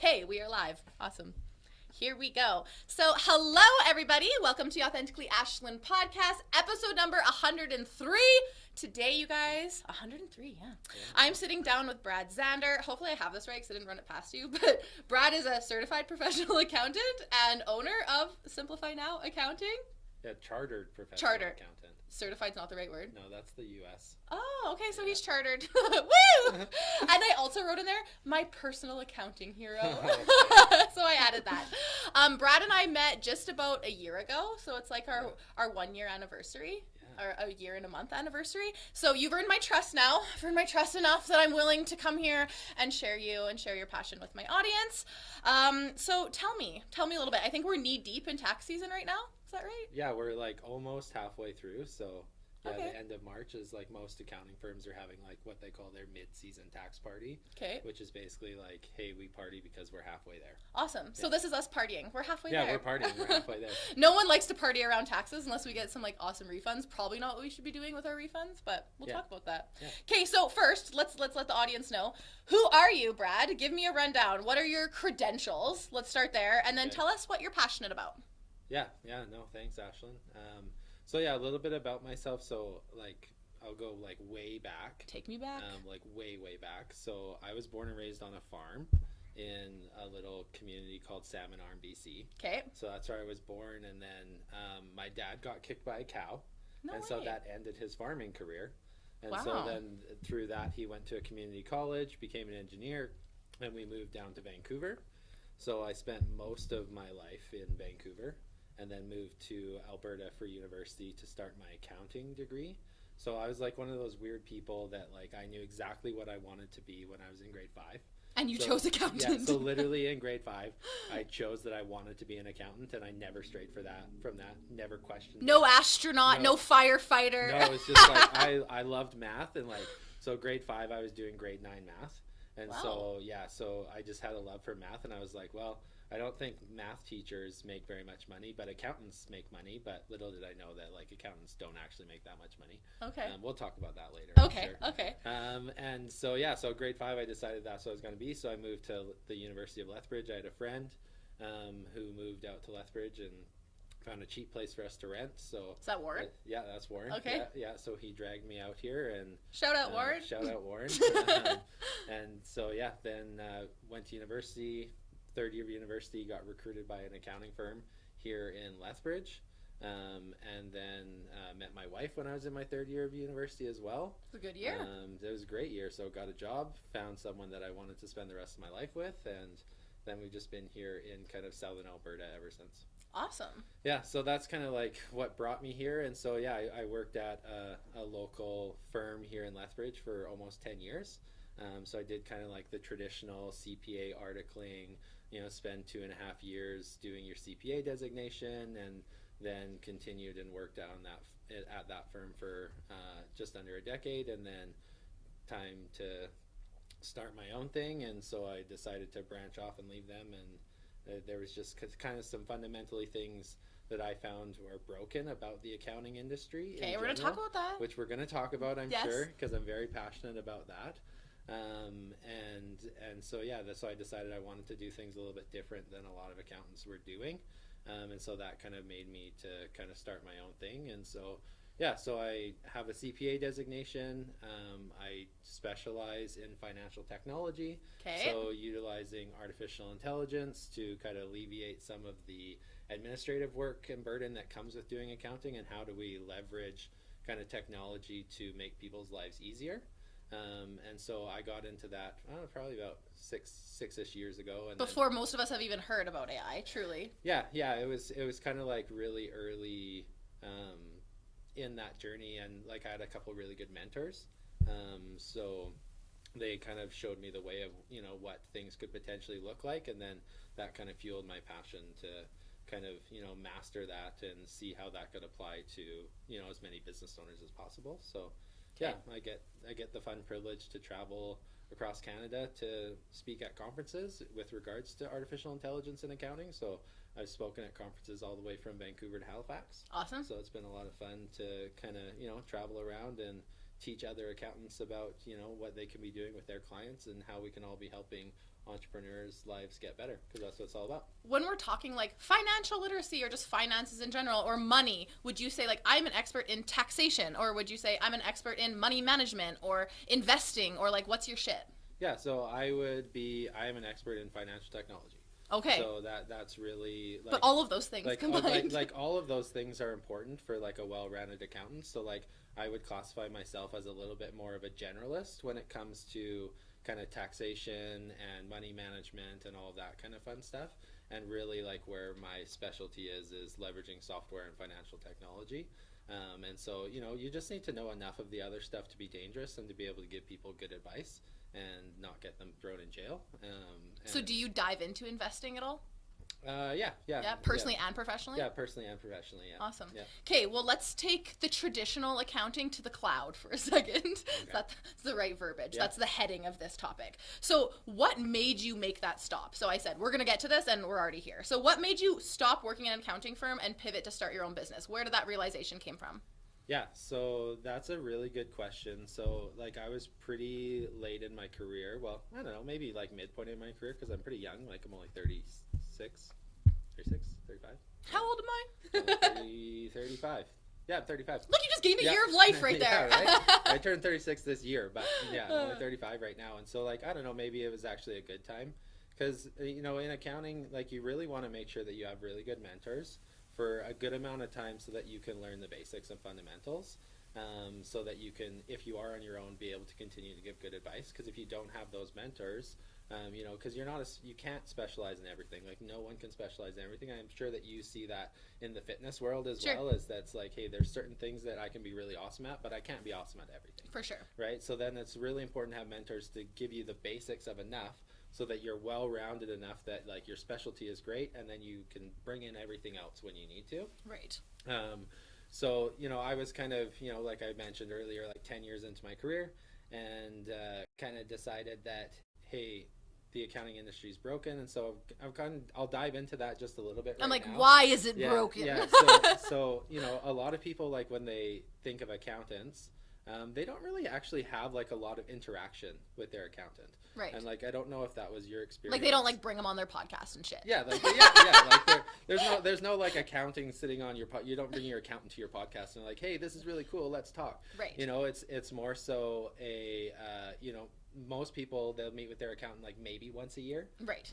Okay, we are live. Awesome. Here we go. So, hello, everybody. Welcome to Authentically Ashlyn podcast, episode number 103. Today, you guys, 103, yeah. I'm sitting down with Brad Zander. Hopefully, I have this right because I didn't run it past you. But Brad is a certified professional accountant and owner of Simplify Now Accounting. Yeah, chartered professional accountant. Certified's not the right word. No, that's the U.S. Oh, okay, so he's chartered. Woo! And I also wrote in there, my personal accounting hero. So I added that. Brad and I met just about a year ago, so it's like our 1 year anniversary. Or a year and a month anniversary. So you've earned my trust now. I've earned my trust enough that I'm willing to come here and share your passion with my audience. So tell me a little bit. I think we're knee deep in tax season right now. Is that right? Yeah, we're like almost halfway through. So yeah, okay. The end of March is like most accounting firms are having like what they call their mid-season tax party. Okay. Which is basically like, hey, we party because we're halfway there. Awesome. Yeah. So this is us partying. We're halfway there. Yeah, we're partying. We're halfway there. No one likes to party around taxes unless we get some like awesome refunds. Probably not what we should be doing with our refunds, but we'll talk about that. Okay, so first, let's let the audience know. Who are you, Brad? Give me a rundown. What are your credentials? Let's start there, and then tell us what you're passionate about. Yeah. No, thanks, Ashlyn. So yeah, a little bit about myself. So like, I'll go like way back. Take me back. Like way back. So I was born and raised on a farm in a little community called Salmon Arm, BC. Okay. So that's where I was born, and then my dad got kicked by a cow, So that ended his farming career. And wow. so then through that, he went to a community college, became an engineer, and we moved down to Vancouver. So I spent most of my life in Vancouver, and then moved to Alberta for university to start my accounting degree. So I was like one of those weird people that like I knew exactly what I wanted to be when I was in grade 5. And you chose accountant. Yeah, so literally in grade 5, I chose that I wanted to be an accountant, and I never strayed from that, never questioned No it. Astronaut, no firefighter. No, it's just like I loved math, and like, so grade 5 I was doing grade 9 math. And wow. so I just had a love for math, and I was like, well, I don't think math teachers make very much money, but accountants make money. But little did I know that like accountants don't actually make that much money. Okay. We'll talk about that later. Okay. I'm sure. Okay. And so grade 5, I decided that's what I was going to be. So I moved to the University of Lethbridge. I had a friend who moved out to Lethbridge and found a cheap place for us to rent. So is that Warren? Yeah, that's Warren. Okay. Yeah. So he dragged me out here, and shout out Warren. And so yeah, then went to university. Third year of university, got recruited by an accounting firm here in Lethbridge, and then met my wife when I was in my third year of university as well. It was a good year. It was a great year. So got a job, found someone that I wanted to spend the rest of my life with, and then we've just been here in kind of southern Alberta ever since. Awesome. Yeah, so that's kind of like what brought me here. And so yeah, I worked at a local firm here in Lethbridge for almost 10 years. So I did kind of like the traditional CPA articling, spend 2.5 years doing your CPA designation, and then continued and worked on at that firm for just under a decade, and then time to start my own thing. And so I decided to branch off and leave them, and there was just kind of some fundamentally things that I found were broken about the accounting industry. Okay, we're going to talk about that. Which we're going to talk about, I'm yes. sure, because I'm very passionate about that. And so yeah, that's why I decided I wanted to do things a little bit different than a lot of accountants were doing, and so that kind of made me to kind of start my own thing. And so yeah, so I have a CPA designation. I specialize in financial technology, so utilizing artificial intelligence to kind of alleviate some of the administrative work and burden that comes with doing accounting, and how do we leverage kind of technology to make people's lives easier. And so I got into that probably about six-ish years ago. And before most of us have even heard about AI, truly. Yeah, it was kind of like really early in that journey, and like I had a couple really good mentors. So they kind of showed me the way of what things could potentially look like, and then that kind of fueled my passion to kind of master that and see how that could apply to as many business owners as possible. So. Yeah, I get the fun privilege to travel across Canada to speak at conferences with regards to artificial intelligence and accounting. So I've spoken at conferences all the way from Vancouver to Halifax. Awesome. So it's been a lot of fun to kind of travel around and teach other accountants about, what they can be doing with their clients and how we can all be helping entrepreneurs' lives get better, because that's what it's all about. When we're talking like financial literacy or just finances in general or money, would you say like I'm an expert in taxation, or would you say I'm an expert in money management or investing, or like what's your shit? Yeah, so I am an expert in financial technology. Okay. So that's really like, but all of those things combined. Like all of those things are important for like a well-rounded accountant. So like I would classify myself as a little bit more of a generalist when it comes to kind of taxation and money management and all of that kind of fun stuff. And really like where my specialty is leveraging software and financial technology. And so, you just need to know enough of the other stuff to be dangerous and to be able to give people good advice and not get them thrown in jail. So do you dive into investing at all? Yeah. Personally and professionally? Yeah, personally and professionally, yeah. Awesome. Yeah. Okay, well, let's take the traditional accounting to the cloud for a second. Okay. That's the right verbiage. Yeah. That's the heading of this topic. So what made you make that stop? So I said, we're going to get to this and we're already here. So what made you stop working in an accounting firm and pivot to start your own business? Where did that realization came from? Yeah, so that's a really good question. So like I was pretty late in my career. Well, I don't know, maybe like midpoint in my career, because I'm pretty young. Like I'm only 36, 35. How old am I? 35. Yeah, I'm 35. Look, you just gained a year of life right there. Yeah, right? I turned 36 this year, but yeah, I'm only 35 right now. And so like, I don't know, maybe it was actually a good time, because, in accounting, like you really want to make sure that you have really good mentors for a good amount of time so that you can learn the basics and fundamentals, so that you can, if you are on your own, be able to continue to give good advice. Because if you don't have those mentors, because you can't specialize in everything. Like no one can specialize in everything. I'm sure that you see that in the fitness world as well, as that's like, hey, there's certain things that I can be really awesome at, but I can't be awesome at everything. For sure. Right? So then it's really important to have mentors to give you the basics of enough so that you're well-rounded enough that like your specialty is great, and then you can bring in everything else when you need to. Right. So, I was kind of, like I mentioned earlier, like 10 years into my career, and kind of decided that, hey, the accounting industry is broken. And so I'll dive into that just a little bit I'm like, now. Why is it broken? Yeah. So, a lot of people, like when they think of accountants, they don't really actually have like a lot of interaction with their accountant. Right. And like, I don't know if that was your experience. Like they don't like bring them on their podcast and shit. Yeah. Like, like there's no like accounting sitting on your you don't bring your accountant to your podcast and like, hey, this is really cool, let's talk. Right. It's more so a, most people, they'll meet with their accountant like maybe once a year. Right.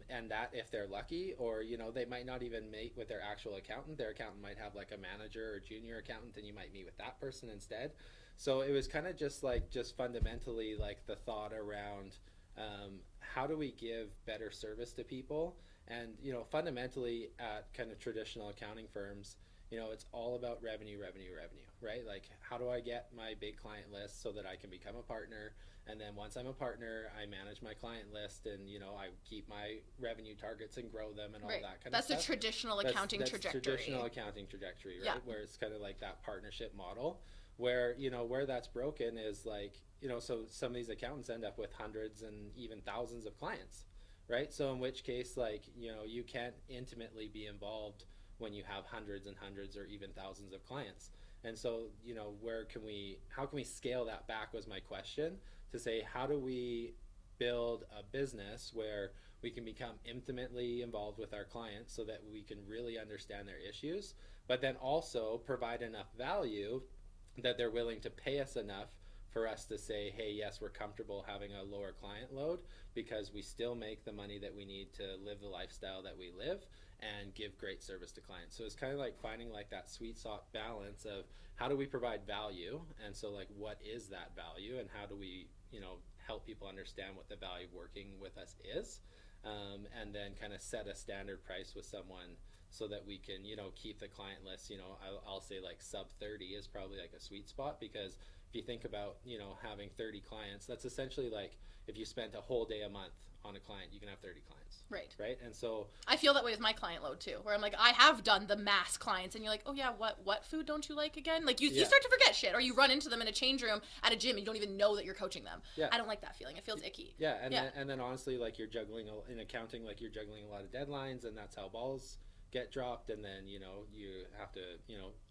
And that if they're lucky, or, they might not even meet with their actual accountant. Their accountant might have like a manager or junior accountant, and you might meet with that person instead. So it was kind of just fundamentally like the thought around, how do we give better service to people? And, fundamentally at kind of traditional accounting firms, it's all about revenue, right? Like, how do I get my big client list so that I can become a partner? And then once I'm a partner, I manage my client list, and, I keep my revenue targets and grow them and all that kind of stuff. That's a traditional accounting trajectory. Traditional accounting trajectory, right? Yeah. Where it's kind of like that partnership model, where, where that's broken is like, so some of these accountants end up with hundreds and even thousands of clients, right? So in which case, like, you can't intimately be involved when you have hundreds and hundreds or even thousands of clients. And so, how can we scale that back was my question, to say, how do we build a business where we can become intimately involved with our clients so that we can really understand their issues, but then also provide enough value that they're willing to pay us enough for us to say, hey, yes, we're comfortable having a lower client load because we still make the money that we need to live the lifestyle that we live and give great service to clients. So it's kind of like finding like that sweet spot balance of how do we provide value, and so like what is that value, and how do we help people understand what the value of working with us is, and then kind of set a standard price with someone so that we can keep the client list. I'll say like sub 30 is probably like a sweet spot, because if you think about having 30 clients, that's essentially like if you spent a whole day a month on a client, you can have 30 clients. Right. And so I feel that way with my client load too, where I'm like, I have done the mass clients, and you're like, oh yeah, what food don't you like again? Like you start to forget shit, or you run into them in a change room at a gym and you don't even know that you're coaching them. Yeah. I don't like that feeling. It feels icky. Yeah. And then honestly, like you're juggling in accounting, like you're juggling a lot of deadlines, and that's how balls get dropped, and then you have to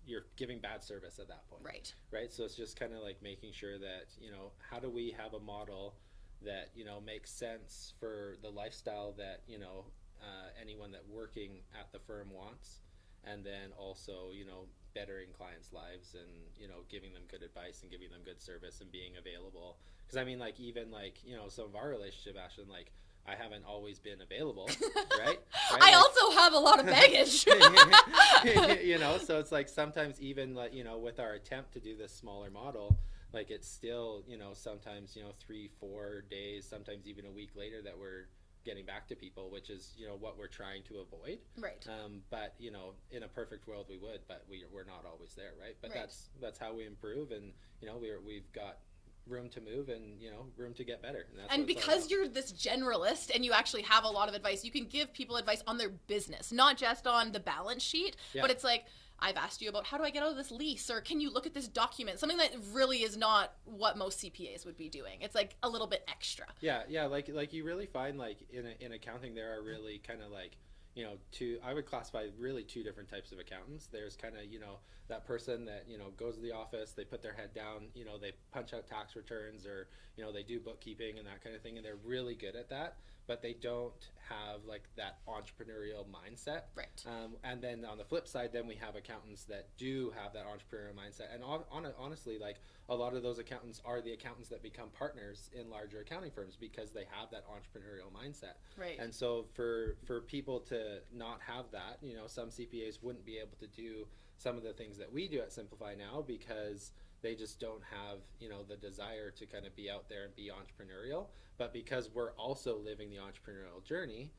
you're giving bad service at that point. Right. So it's just kind of like making sure that how do we have a model that makes sense for the lifestyle that anyone that working at the firm wants, and then also bettering clients' lives and giving them good advice and giving them good service and being available. Because I mean, like, even like some of our relationship, Ashlyn, like, I haven't always been available, right? I also have a lot of baggage. So it's like sometimes even like, with our attempt to do this smaller model, like it's still, sometimes, 3-4 days, sometimes even a week later that we're getting back to people, which is, what we're trying to avoid. Right. But, in a perfect world we would, but we're not always there, right? But right. that's how we improve, and, we've got room to move and room to get better, and because you're this generalist and you actually have a lot of advice, you can give people advice on their business, not just on the balance sheet. But it's like, I've asked you about how do I get out of this lease, or can you look at this document, something that really is not what most CPAs would be doing. It's like a little bit extra. Like you really find like in accounting there are really kind of like I would classify really two different types of accountants. There's kind of, that person that, goes to the office, they put their head down, they punch out tax returns, or, they do bookkeeping and that kind of thing, and they're really good at that, but they don't have like that entrepreneurial mindset. Right. And then on the flip side, then we have accountants that do have that entrepreneurial mindset. And honestly, like a lot of those accountants are the accountants that become partners in larger accounting firms because they have that entrepreneurial mindset. Right. And so for people to not have that, some CPAs wouldn't be able to do some of the things that we do at Simplify now because they just don't have, the desire to kind of be out there and be entrepreneurial. But because we're also living the entrepreneurial journey,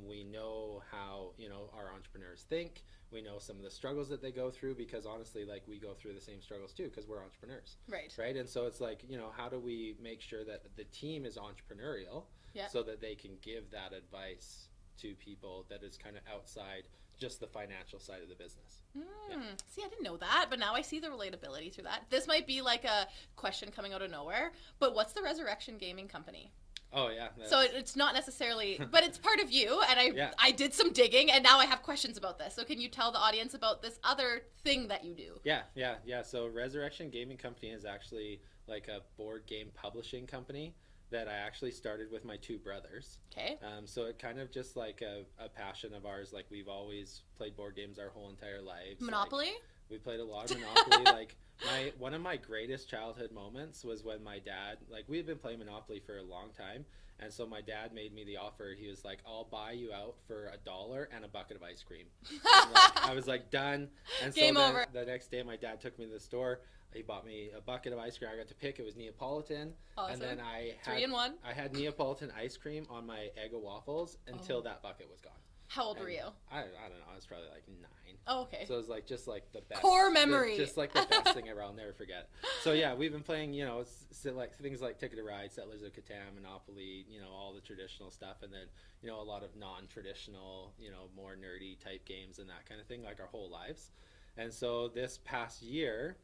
we know how, our entrepreneurs think. We know some of the struggles that they go through because honestly, like we go through the same struggles too because we're entrepreneurs. Right. And so it's like, how do we make sure that the team is entrepreneurial so that they can give that advice to people that is kind of outside just the financial side of the business. See, I didn't know that, but now I see the relatability through that. This might be like a question coming out of nowhere, but what's the Resurrection Gaming Company? Oh, yeah. So it's not necessarily, but it's part of you, and I did some digging, and now I have questions about this. So can you tell the audience about this other thing that you do? Yeah. So Resurrection Gaming Company is actually like a board game publishing company that I actually started with my two brothers. Okay. So it kind of just like a passion of ours. Like we've always played board games our whole entire lives. Monopoly? Like, we played a lot of Monopoly. Like one of my greatest childhood moments was when my dad, like we had been playing Monopoly for a long time. And so my dad made me the offer. He was like, I'll buy you out for $1 and a bucket of ice cream. I was like, done. And Game so over. The next day my dad took me to the store. He bought me a bucket of ice cream. I got to pick. It was Neapolitan. Awesome. And then I had 3-in-1. I had Neapolitan ice cream on my Eggo waffles until that bucket was gone. How old were you? I don't know. I was probably like 9. Oh, okay. So it was like just like the best core memory. Just like the best thing ever. I'll never forget. So yeah, we've been playing, like things like Ticket to Ride, Settlers of Catan, Monopoly, all the traditional stuff, and then a lot of non-traditional, more nerdy type games and that kind of thing, like our whole lives. And so this past year,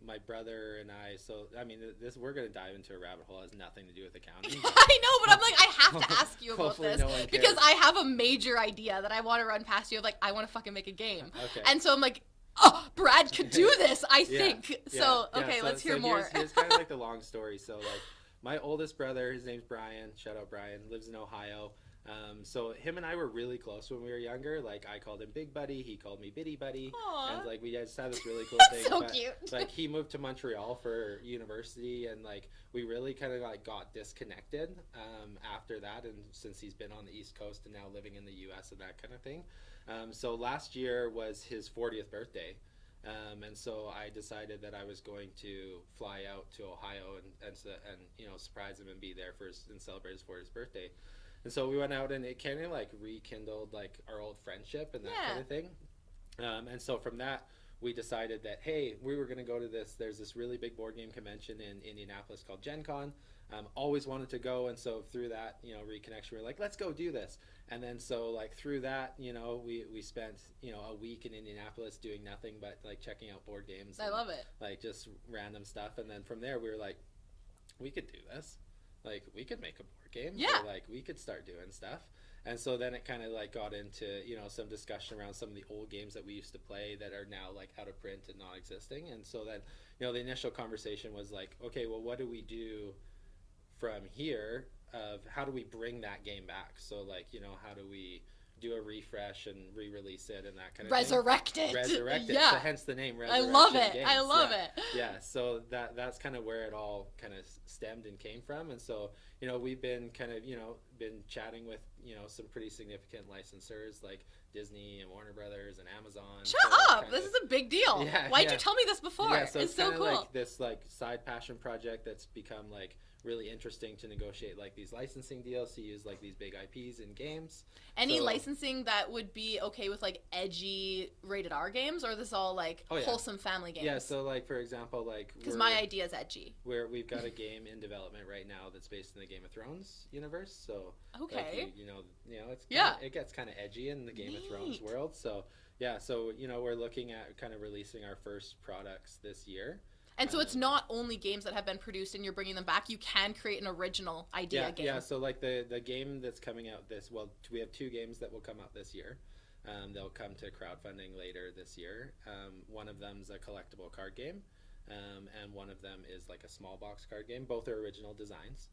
my brother and I, so I mean, we're gonna dive into a rabbit hole. It has nothing to do with accounting. I know, but I'm like, I have to ask you about this because I have a major idea that I want to run past you. Of like, I want to fucking make a game, and so I'm like, oh, Brad could do this. I think so. Okay, let's hear more. Here's kind of like the long story. So like, my oldest brother, his name's Brian. Shout out Brian. Lives in Ohio. So him and I were really close when we were younger. Like I called him Big Buddy, he called me Bitty Buddy. Aww. And like we just had this really cool thing. So cute. Like he moved to Montreal for university, and like we really kind of like got disconnected after that. And since he's been on the East Coast and now living in the U.S. and that kind of thing. So last year was his 40th birthday. And so I decided that I was going to fly out to Ohio and surprise him and be there and celebrate his 40th birthday. And so we went out, and it kind of like rekindled like our old friendship and that kind of thing. And so from that, we decided that, hey, we were going to go to there's this really big board game convention in Indianapolis called Gen Con. Always wanted to go. And so through that, reconnection, we were like, let's go do this. And then so like through that, we spent, a week in Indianapolis doing nothing but like checking out board games. I love it. Like just random stuff. And then from there, we were like, we could do this. Like we could make a board game. Yeah. Or, like we could start doing stuff. And so then it kind of like got into, some discussion around some of the old games that we used to play that are now like out of print and non-existing. And so then, the initial conversation was like, okay, well, what do we do from here of how do we bring that game back? So like, how do we do a refresh and re-release it and that kind of resurrect thing. It. Resurrect it. Yeah. So hence the name Resurrection I love it. Games. I love it. Yeah. So that's kind of where it all kind of stemmed and came from. And so, we've been kind of, been chatting with, some pretty significant licensors like Disney and Warner Brothers and Amazon. Shut up! This is a big deal. Yeah, Why'd you tell me this before? Yeah, so it's so cool. Like this like side passion project that's become like really interesting to negotiate like these licensing deals to use like these big IPs in games. Any licensing that would be okay with like edgy rated R games, or this all like wholesome family games? Yeah, so like for example, like because my idea is edgy. We've got a game in development right now that's based in the Game of Thrones universe. So okay, like, it gets kind of edgy in the Game of Thrones world. So so we're looking at kind of releasing our first products this year. And so it's not only games that have been produced and you're bringing them back. You can create an original idea game. Yeah, so like the game that's coming out we have 2 games that will come out this year. They'll come to crowdfunding later this year. One of them's a collectible card game, and one of them is like a small box card game. Both are original designs.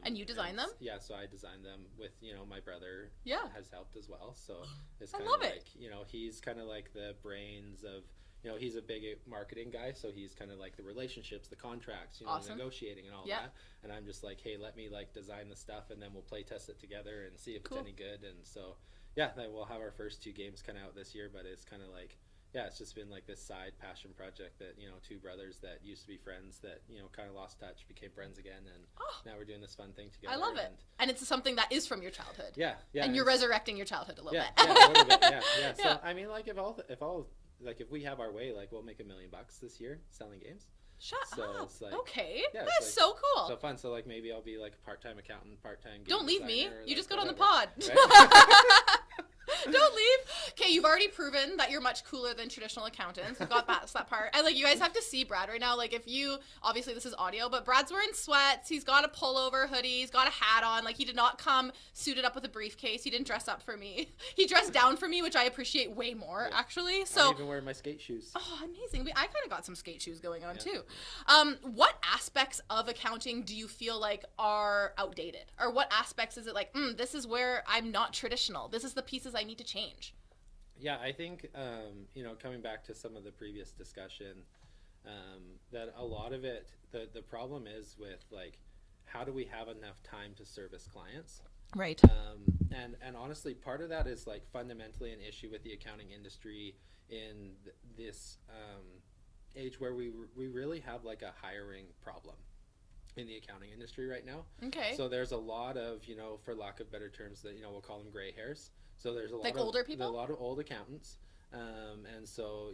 And you designed them? Yeah, so I designed them with, my brother has helped as well. So it's kind of like, he's kind of like the brains of, he's a big marketing guy, so he's kind of like the relationships, the contracts, awesome. Negotiating and all that. And I'm just like, hey, let me like design the stuff and then we'll play test it together and see if it's any good. And so, then we'll have our first 2 games kind of out this year, but it's kind of like, it's just been like this side passion project that, 2 brothers that used to be friends that, kind of lost touch, became friends again. And now we're doing this fun thing together. I love it. And it's something that is from your childhood. Yeah. And you're resurrecting your childhood a little bit. Yeah, a little bit. Yeah. So, I mean, like if we have our way, like we'll make $1 million this year selling games. Shut up. It's like, okay. Yeah, that's like, so cool. So fun. So like maybe I'll be like a part-time accountant, part-time game Don't leave me. You like, just got on the whatever. pod. Right? Don't leave. Okay, you've already proven that you're much cooler than traditional accountants. We've got that part. And like you guys have to see Brad right now. Like if you obviously this is audio, but Brad's wearing sweats. He's got a pullover hoodie. He's got a hat on. Like he did not come suited up with a briefcase. He didn't dress up for me. He dressed down for me, which I appreciate way more actually. So I'm even wearing my skate shoes. Oh, amazing. I kind of got some skate shoes going on too. What aspects of accounting do you feel like are outdated? Or what aspects is it like, this is where I'm not traditional. This is the pieces I need to change. Yeah, I think, coming back to some of the previous discussion, that a lot of it, the problem is with like, how do we have enough time to service clients? Right. And honestly, part of that is like fundamentally an issue with the accounting industry in this age where we really have like a hiring problem in the accounting industry right now. Okay. So there's a lot of, for lack of better terms, that we'll call them gray hairs. So there's a lot like of older people, a lot of old accountants, and so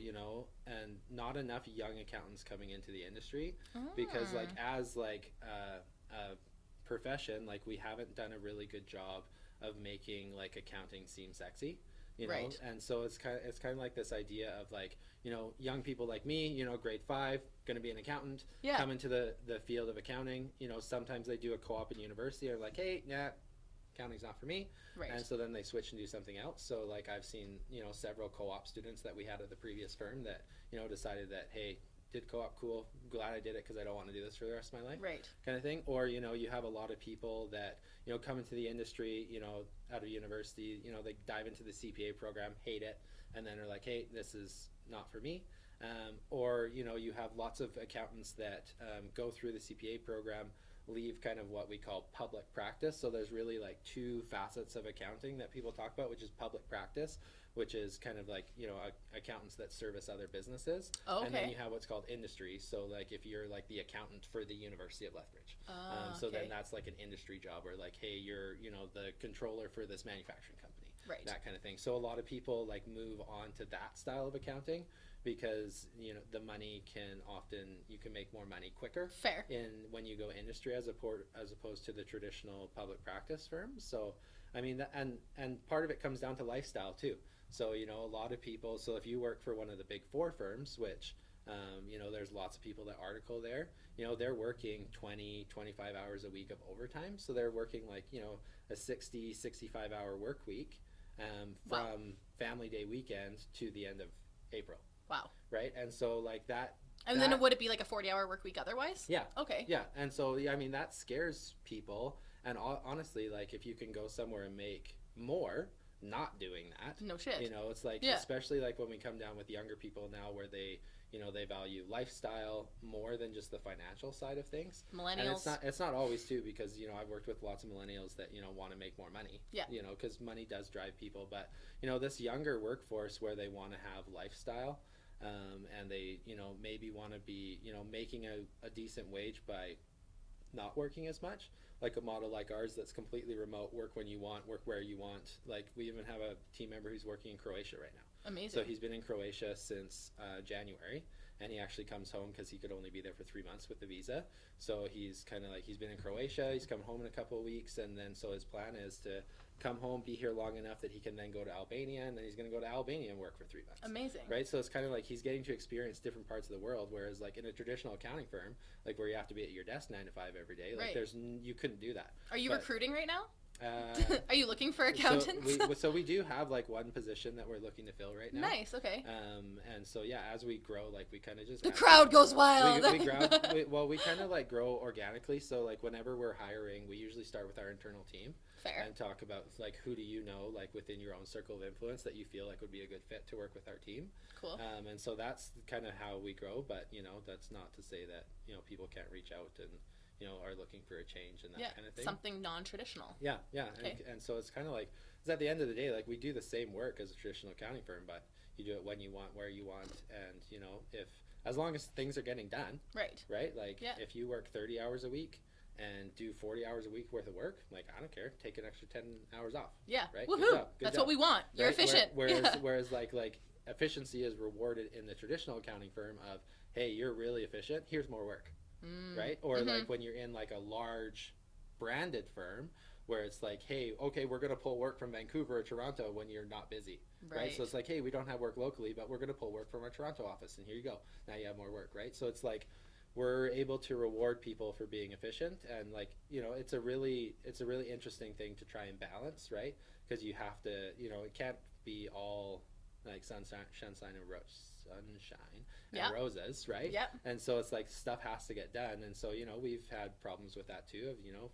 and not enough young accountants coming into the industry because like as like a profession, like we haven't done a really good job of making like accounting seem sexy. Right. And so it's kind of like this idea of like, young people like me, grade 5, going to be an accountant, come into the field of accounting. Sometimes they do a co-op in university or like, hey, accounting's not for me. Right. And so then they switch and do something else. So like I've seen, several co-op students that we had at the previous firm that, decided that, hey, did co-op, cool, glad I did it because I don't want to do this for the rest of my life. Right. Kind of thing. Or, you have a lot of people that, come into the industry, out of university, they dive into the CPA program, hate it, and then are like, hey, this is not for me. Or, you have lots of accountants that go through the CPA program, leave kind of what we call public practice. So there's really like 2 facets of accounting that people talk about, which is public practice, which is kind of like, accountants that service other businesses. Oh, okay. And then you have what's called industry. So like if you're like the accountant for the University of Lethbridge. So then that's like an industry job where like, hey, you're, the controller for this manufacturing company. Right. That kind of thing. So a lot of people like move on to that style of accounting because, the money you can make more money quicker. Fair. When you go industry as opposed to the traditional public practice firms. So, I mean, and part of it comes down to lifestyle too. So, a lot of people, so if you work for one of the big 4 firms, which You know, there's lots of people that article there. You know, they're working 20, 25 hours a week of overtime. So they're working like, you know, a 60, 65-hour work week from family day weekend to the end of April. Wow. Right? And so like that. And then would it be like a 40-hour work week otherwise? Yeah. Okay. Yeah. And so, yeah, I mean, that scares people. And honestly, like if you can go somewhere and make more not doing that. No shit. You know, it's like, especially like when we come down with younger people now where they, you know, they value lifestyle more than just the financial side of things. Millennials. And it's not always too, because, you know, I've worked with lots of millennials that, you know, want to make more money. Yeah. You know, because money does drive people. But, you know, this younger workforce where they want to have lifestyle, and they, you know, maybe want to be, you know, making a decent wage by not working as much, like a model like ours that's completely remote, work when you want, work where you want. Like we even have a team member who's working in Croatia right now. Amazing. So he's been in Croatia since January, and he actually comes home because he could only be there for 3 months with the visa. So he's kind of like, he's been in Croatia, he's come home in a couple of weeks, and then so his plan is to come home, be here long enough that he can then go to Albania, and then he's going to go to Albania and work for 3 months. Amazing. Right? So it's kind of like he's getting to experience different parts of the world, whereas like in a traditional accounting firm, like where you have to be at your desk 9 to 5 every day, like you couldn't do that. Are you recruiting right now? Are you looking for accountants? So we do have like one position that we're looking to fill right now. Nice, okay. And so yeah, as we grow, like we kind of just the crowd goes wild. We kind of like grow organically. So like whenever we're hiring, we usually start with our internal team. Fair. And talk about like who do you know like within your own circle of influence that you feel like would be a good fit to work with our team. Cool. And so that's kind of how we grow. But you know, that's not to say that, you know, people can't reach out and, you know, are looking for a change and that kind of thing. Something non-traditional. Yeah. Okay. And so it's kind of like, because at the end of the day, like we do the same work as a traditional accounting firm, but you do it when you want, where you want, and you know, as long as things are getting done. Right. Like if you work 30 hours a week and do 40 hours a week worth of work, like I don't care, take an extra 10 hours off. Yeah. Right. Woohoo! That's what we want. You're efficient. Whereas like efficiency is rewarded in the traditional accounting firm of, hey, you're really efficient, here's more work. Right? Or like when you're in like a large branded firm where it's like, hey, okay, we're going to pull work from Vancouver or Toronto when you're not busy. Right? So it's like, hey, we don't have work locally, but we're going to pull work from our Toronto office, and here you go. Now you have more work, right? So it's like we're able to reward people for being efficient, and like, you know, it's a really interesting thing to try and balance, right? Because you have to, you know, it can't be all like sunshine and roses, right? Yep. And so it's like stuff has to get done, and so, you know, we've had problems with that too, of, you know,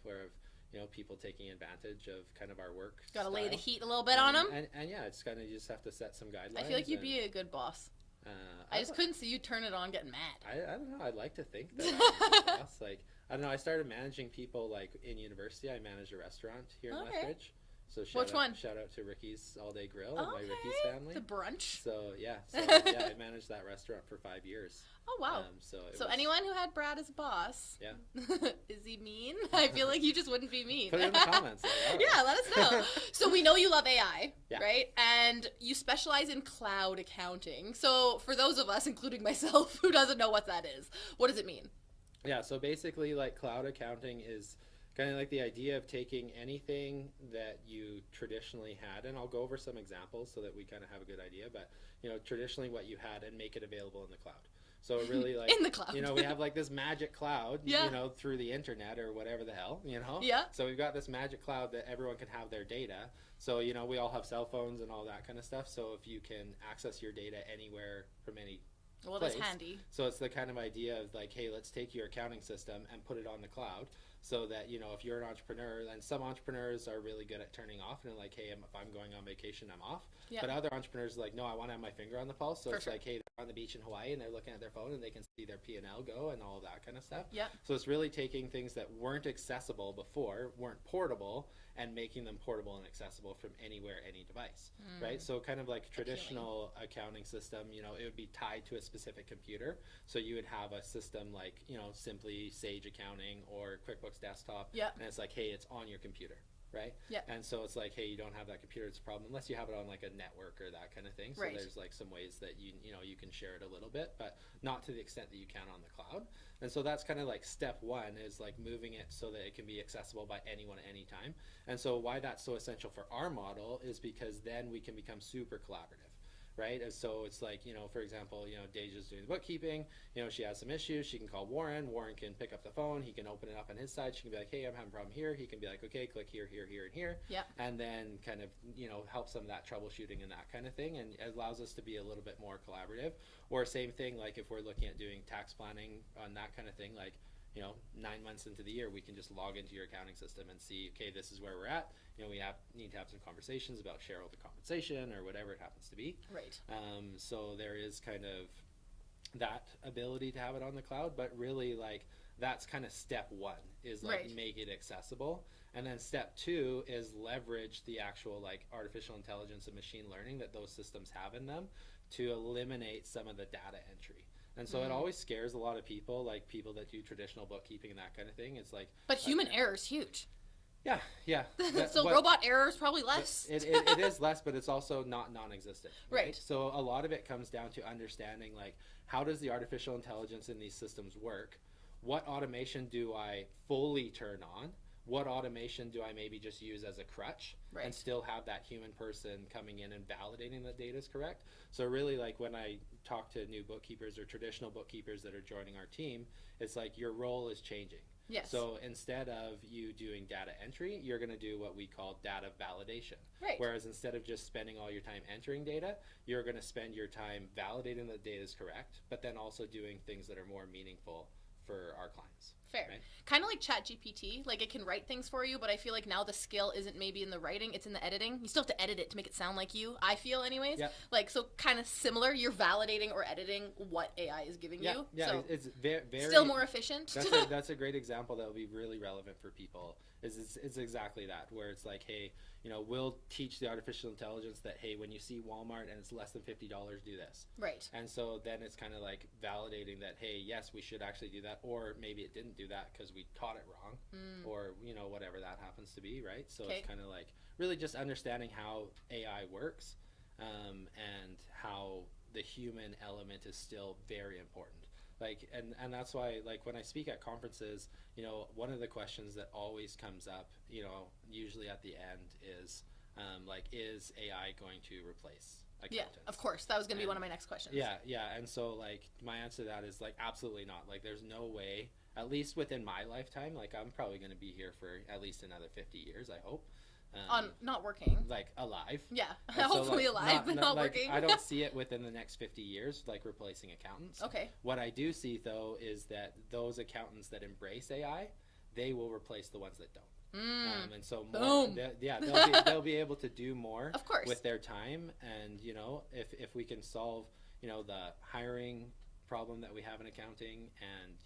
you know, people taking advantage of kind of our work. Got to lay the heat a little bit on them. And yeah, it's kind of, you just have to set some guidelines. I feel like you'd be a good boss. I just couldn't see you turn it on getting mad. I don't know. I'd like to think that I'm a boss. Like, I don't know. I started managing people like in university. I managed a restaurant here in Lethbridge. So Which one? Shout out to Ricky's All Day Grill and my Ricky's family. The brunch. So yeah, I managed that restaurant for 5 years. Oh wow. So anyone who had Brad as a boss, is he mean? I feel like you just wouldn't be mean. Put it in the comments. Yeah, let us know. So we know you love AI, right? And you specialize in cloud accounting. So for those of us, including myself, who doesn't know what that is, what does it mean? Yeah, so basically like cloud accounting is kind of like the idea of taking anything that you traditionally had, and I'll go over some examples so that we kind of have a good idea, but, you know, traditionally what you had, and make it available in the cloud. So really like, in the cloud. You know, we have like this magic cloud, you know, through the internet or whatever the hell, you know? Yeah. So we've got this magic cloud that everyone can have their data. So, you know, we all have cell phones and all that kind of stuff. So if you can access your data anywhere from any place, that's handy. So it's the kind of idea of like, hey, let's take your accounting system and put it on the cloud. So that, you know, if you're an entrepreneur, and some entrepreneurs are really good at turning off and like, hey, if I'm going on vacation, I'm off. Yeah. But other entrepreneurs are like, no, I want to have my finger on the pulse. So it's like, hey, they're on the beach in Hawaii and they're looking at their phone and they can see their P&L go and all of that kind of stuff. Yeah. So it's really taking things that weren't accessible before, weren't portable, and making them portable and accessible from anywhere, any device, right? So kind of like traditional accounting system, you know, it would be tied to a specific computer. So you would have a system like, you know, simply Sage Accounting or QuickBooks Desktop. Yeah. And it's like, hey, it's on your computer. Right? Yeah. And so it's like, hey, you don't have that computer, it's a problem unless you have it on like a network or that kind of thing. So there's like some ways that you know, you can share it a little bit, but not to the extent that you can on the cloud. And so that's kind of like step one, is like moving it so that it can be accessible by anyone at any time. And so why that's so essential for our model is because then we can become super collaborative. right? And so it's like, for example, Deja's doing the bookkeeping, she has some issues, she can call Warren can pick up the phone, he can open it up on his side, she can be like, hey, I'm having a problem here, he can be like, okay, click here, here, here, and here, and then kind of, help some of that troubleshooting and that kind of thing, and it allows us to be a little bit more collaborative. Or same thing, like if we're looking at doing tax planning on that kind of thing, like 9 months into the year, we can just log into your accounting system and see, okay, this is where we're at. We need to have some conversations about shareholder compensation or whatever it happens to be. Right. So there is kind of that ability to have it on the cloud, but really like that's kind of step one, is like make it accessible. And then step two is leverage the actual like artificial intelligence and machine learning that those systems have in them to eliminate some of the data entry. And so it always scares a lot of people, like people that do traditional bookkeeping and that kind of thing. It's like, but human error is huge. Yeah. So robot error is probably less. It is less, but it's also not non-existent. Right? So a lot of it comes down to understanding, like, how does the artificial intelligence in these systems work? What automation do I fully turn on? What automation do I maybe just use as a crutch and still have that human person coming in and validating that data is correct? So really, like when I talk to new bookkeepers or traditional bookkeepers that are joining our team, it's like your role is changing. Yes. So instead of you doing data entry, you're going to do what we call data validation. Right. Whereas instead of just spending all your time entering data, you're going to spend your time validating that data is correct, but then also doing things that are more meaningful for our clients. Fair. Right? Kind of like ChatGPT, like it can write things for you, but I feel like now the skill isn't maybe in the writing, it's in the editing. You still have to edit it to make it sound like you, I feel anyways. Yep. Like, so kind of similar, you're validating or editing what AI is giving you. Yeah, so it's very still more efficient. That's a great example that will be really relevant for people. It's exactly that, where it's like, hey, we'll teach the artificial intelligence that, hey, when you see Walmart and it's less than $50, do this. Right. And so then it's kind of like validating that, hey, yes, we should actually do that, or maybe it didn't do that because we taught it wrong, or whatever that happens to be, right? So it's kind of like really just understanding how AI works, and how the human element is still very important. Like, and that's why, like, when I speak at conferences, one of the questions that always comes up, usually at the end is, like, is AI going to replace accountants? Yeah, of course. That was going to be one of my next questions. Yeah. And so, like, my answer to that is, like, absolutely not. Like, there's no way, at least within my lifetime, like, I'm probably going to be here for at least another 50 years, I hope. On not working. Like, alive. Yeah, and hopefully so, like, alive, but not like, working. I don't see it within the next 50 years, like, replacing accountants. Okay. What I do see, though, is that those accountants that embrace AI, they will replace the ones that don't. And so more, they'll be able to do more of course. With their time. And, if we can solve, the hiring problem that we have in accounting and,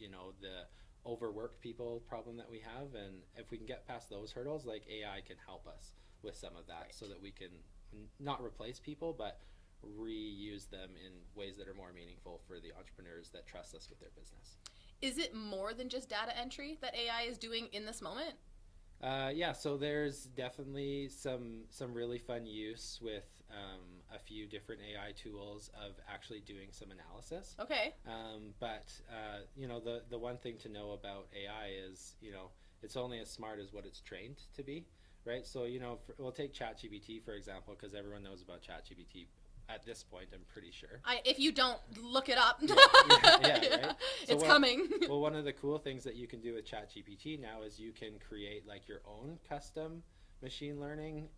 the overworked people problem that we have, and if we can get past those hurdles, like, AI can help us with some of that, so that we can not replace people, but reuse them in ways that are more meaningful for the entrepreneurs that trust us with their business. Is it more than just data entry that AI is doing in this moment? Yeah, so there's definitely some really fun use with a few different AI tools of actually doing some analysis. Okay. But the one thing to know about AI is, it's only as smart as what it's trained to be, right? So, we'll take ChatGPT, for example, because everyone knows about ChatGPT at this point, I'm pretty sure. If you don't, look it up. Yeah, right? So it's coming. Well, one of the cool things that you can do with ChatGPT now is you can create, like, your own custom machine learning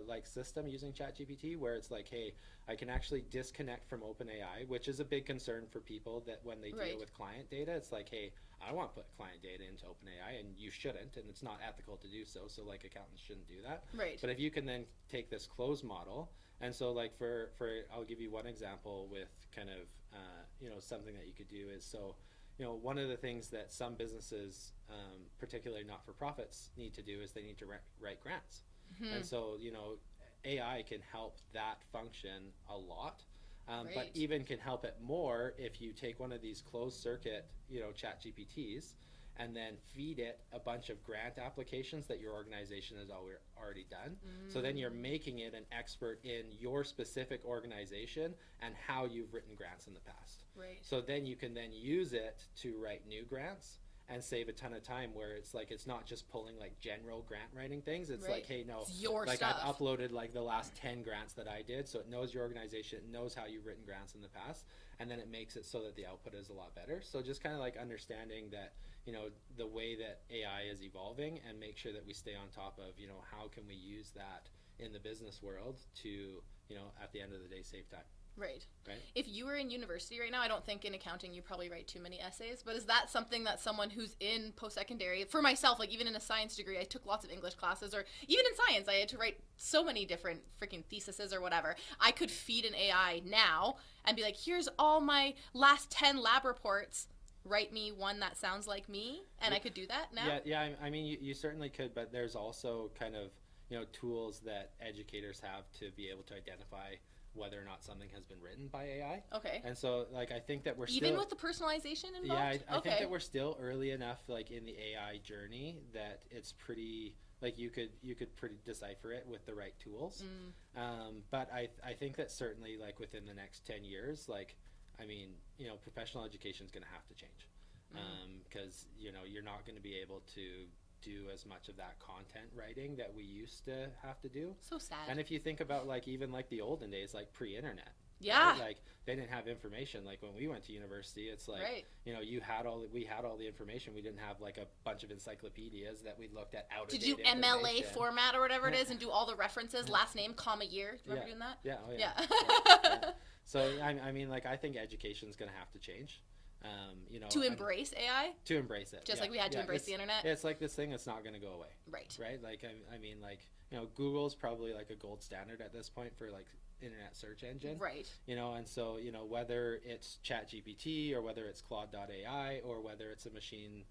like system using ChatGPT, where it's like, hey, I can actually disconnect from OpenAI, which is a big concern for people that when they deal with client data, it's like, hey, I don't want to put client data into OpenAI, and you shouldn't, and it's not ethical to do so. So, like, accountants shouldn't do that. Right. But if you can then take this closed model, and so, like, for I'll give you one example with kind of something that you could do is, so, one of the things that some businesses, particularly not-for-profits, need to do is they need to write grants. And so, AI can help that function a lot, but even can help it more if you take one of these closed circuit, chat GPTs, and then feed it a bunch of grant applications that your organization has already done. So then you're making it an expert in your specific organization and how you've written grants in the past. Right. So then you can then use it to write new grants, and save a ton of time, where it's like it's not just pulling like general grant writing things. It's Right. like, hey, no, It's your like stuff. I've uploaded like the last 10 grants that I did, so it knows your organization, it knows how you've written grants in the past, and then it makes it so that the output is a lot better. So just kind of like understanding that, you know, the way that AI is evolving, and make sure that we stay on top of, you know, how can we use that in the business world to, you know, at the end of the day, save time. Right. Right. If you were in university right now, I don't think in accounting you probably write too many essays, but is that something that someone who's in post-secondary, for myself, like even in a science degree, I took lots of English classes, or even in science, I had to write so many different freaking theses or whatever. I could feed an AI now and be like, here's all my last 10 lab reports. Write me one that sounds like me, and I could do that now? Yeah, I mean, you certainly could, but there's also kind of, you know, tools that educators have to be able to identify whether or not something has been written by AI. Okay. And so, like, I think that we're Even still, with the personalization involved? yeah, I Okay. think that we're still early enough, like, in the AI journey, that it's pretty, like, you could pretty decipher it with the right tools. But I think that certainly, like, within the next 10 years, like, I mean, you know, professional education is going to have to change, because, you know, you're not going to be able to do as much of that content writing that we used to have to do. So sad. And if you think about, like, even like the olden days, like pre-internet, Yeah. right? Like they didn't have information. Like when we went to university, it's like, Right. you know, we had all the information. We didn't have like a bunch of encyclopedias that we looked at out of Did date you MLA information. format or whatever it is and do all the references, last name, comma, year? Do you remember doing that? Yeah, oh Yeah. yeah. So I mean, like, I think education's going to have to change. You know, To embrace AI? to embrace it, Just like we had to embrace the internet? It's like this thing that's not going to go away, Right. right? Like I mean, like, you know, Google's probably like a gold standard at this point for like internet search engine, Right. you know, and so, you know, whether it's ChatGPT or whether it's Claude.ai or whether it's a machine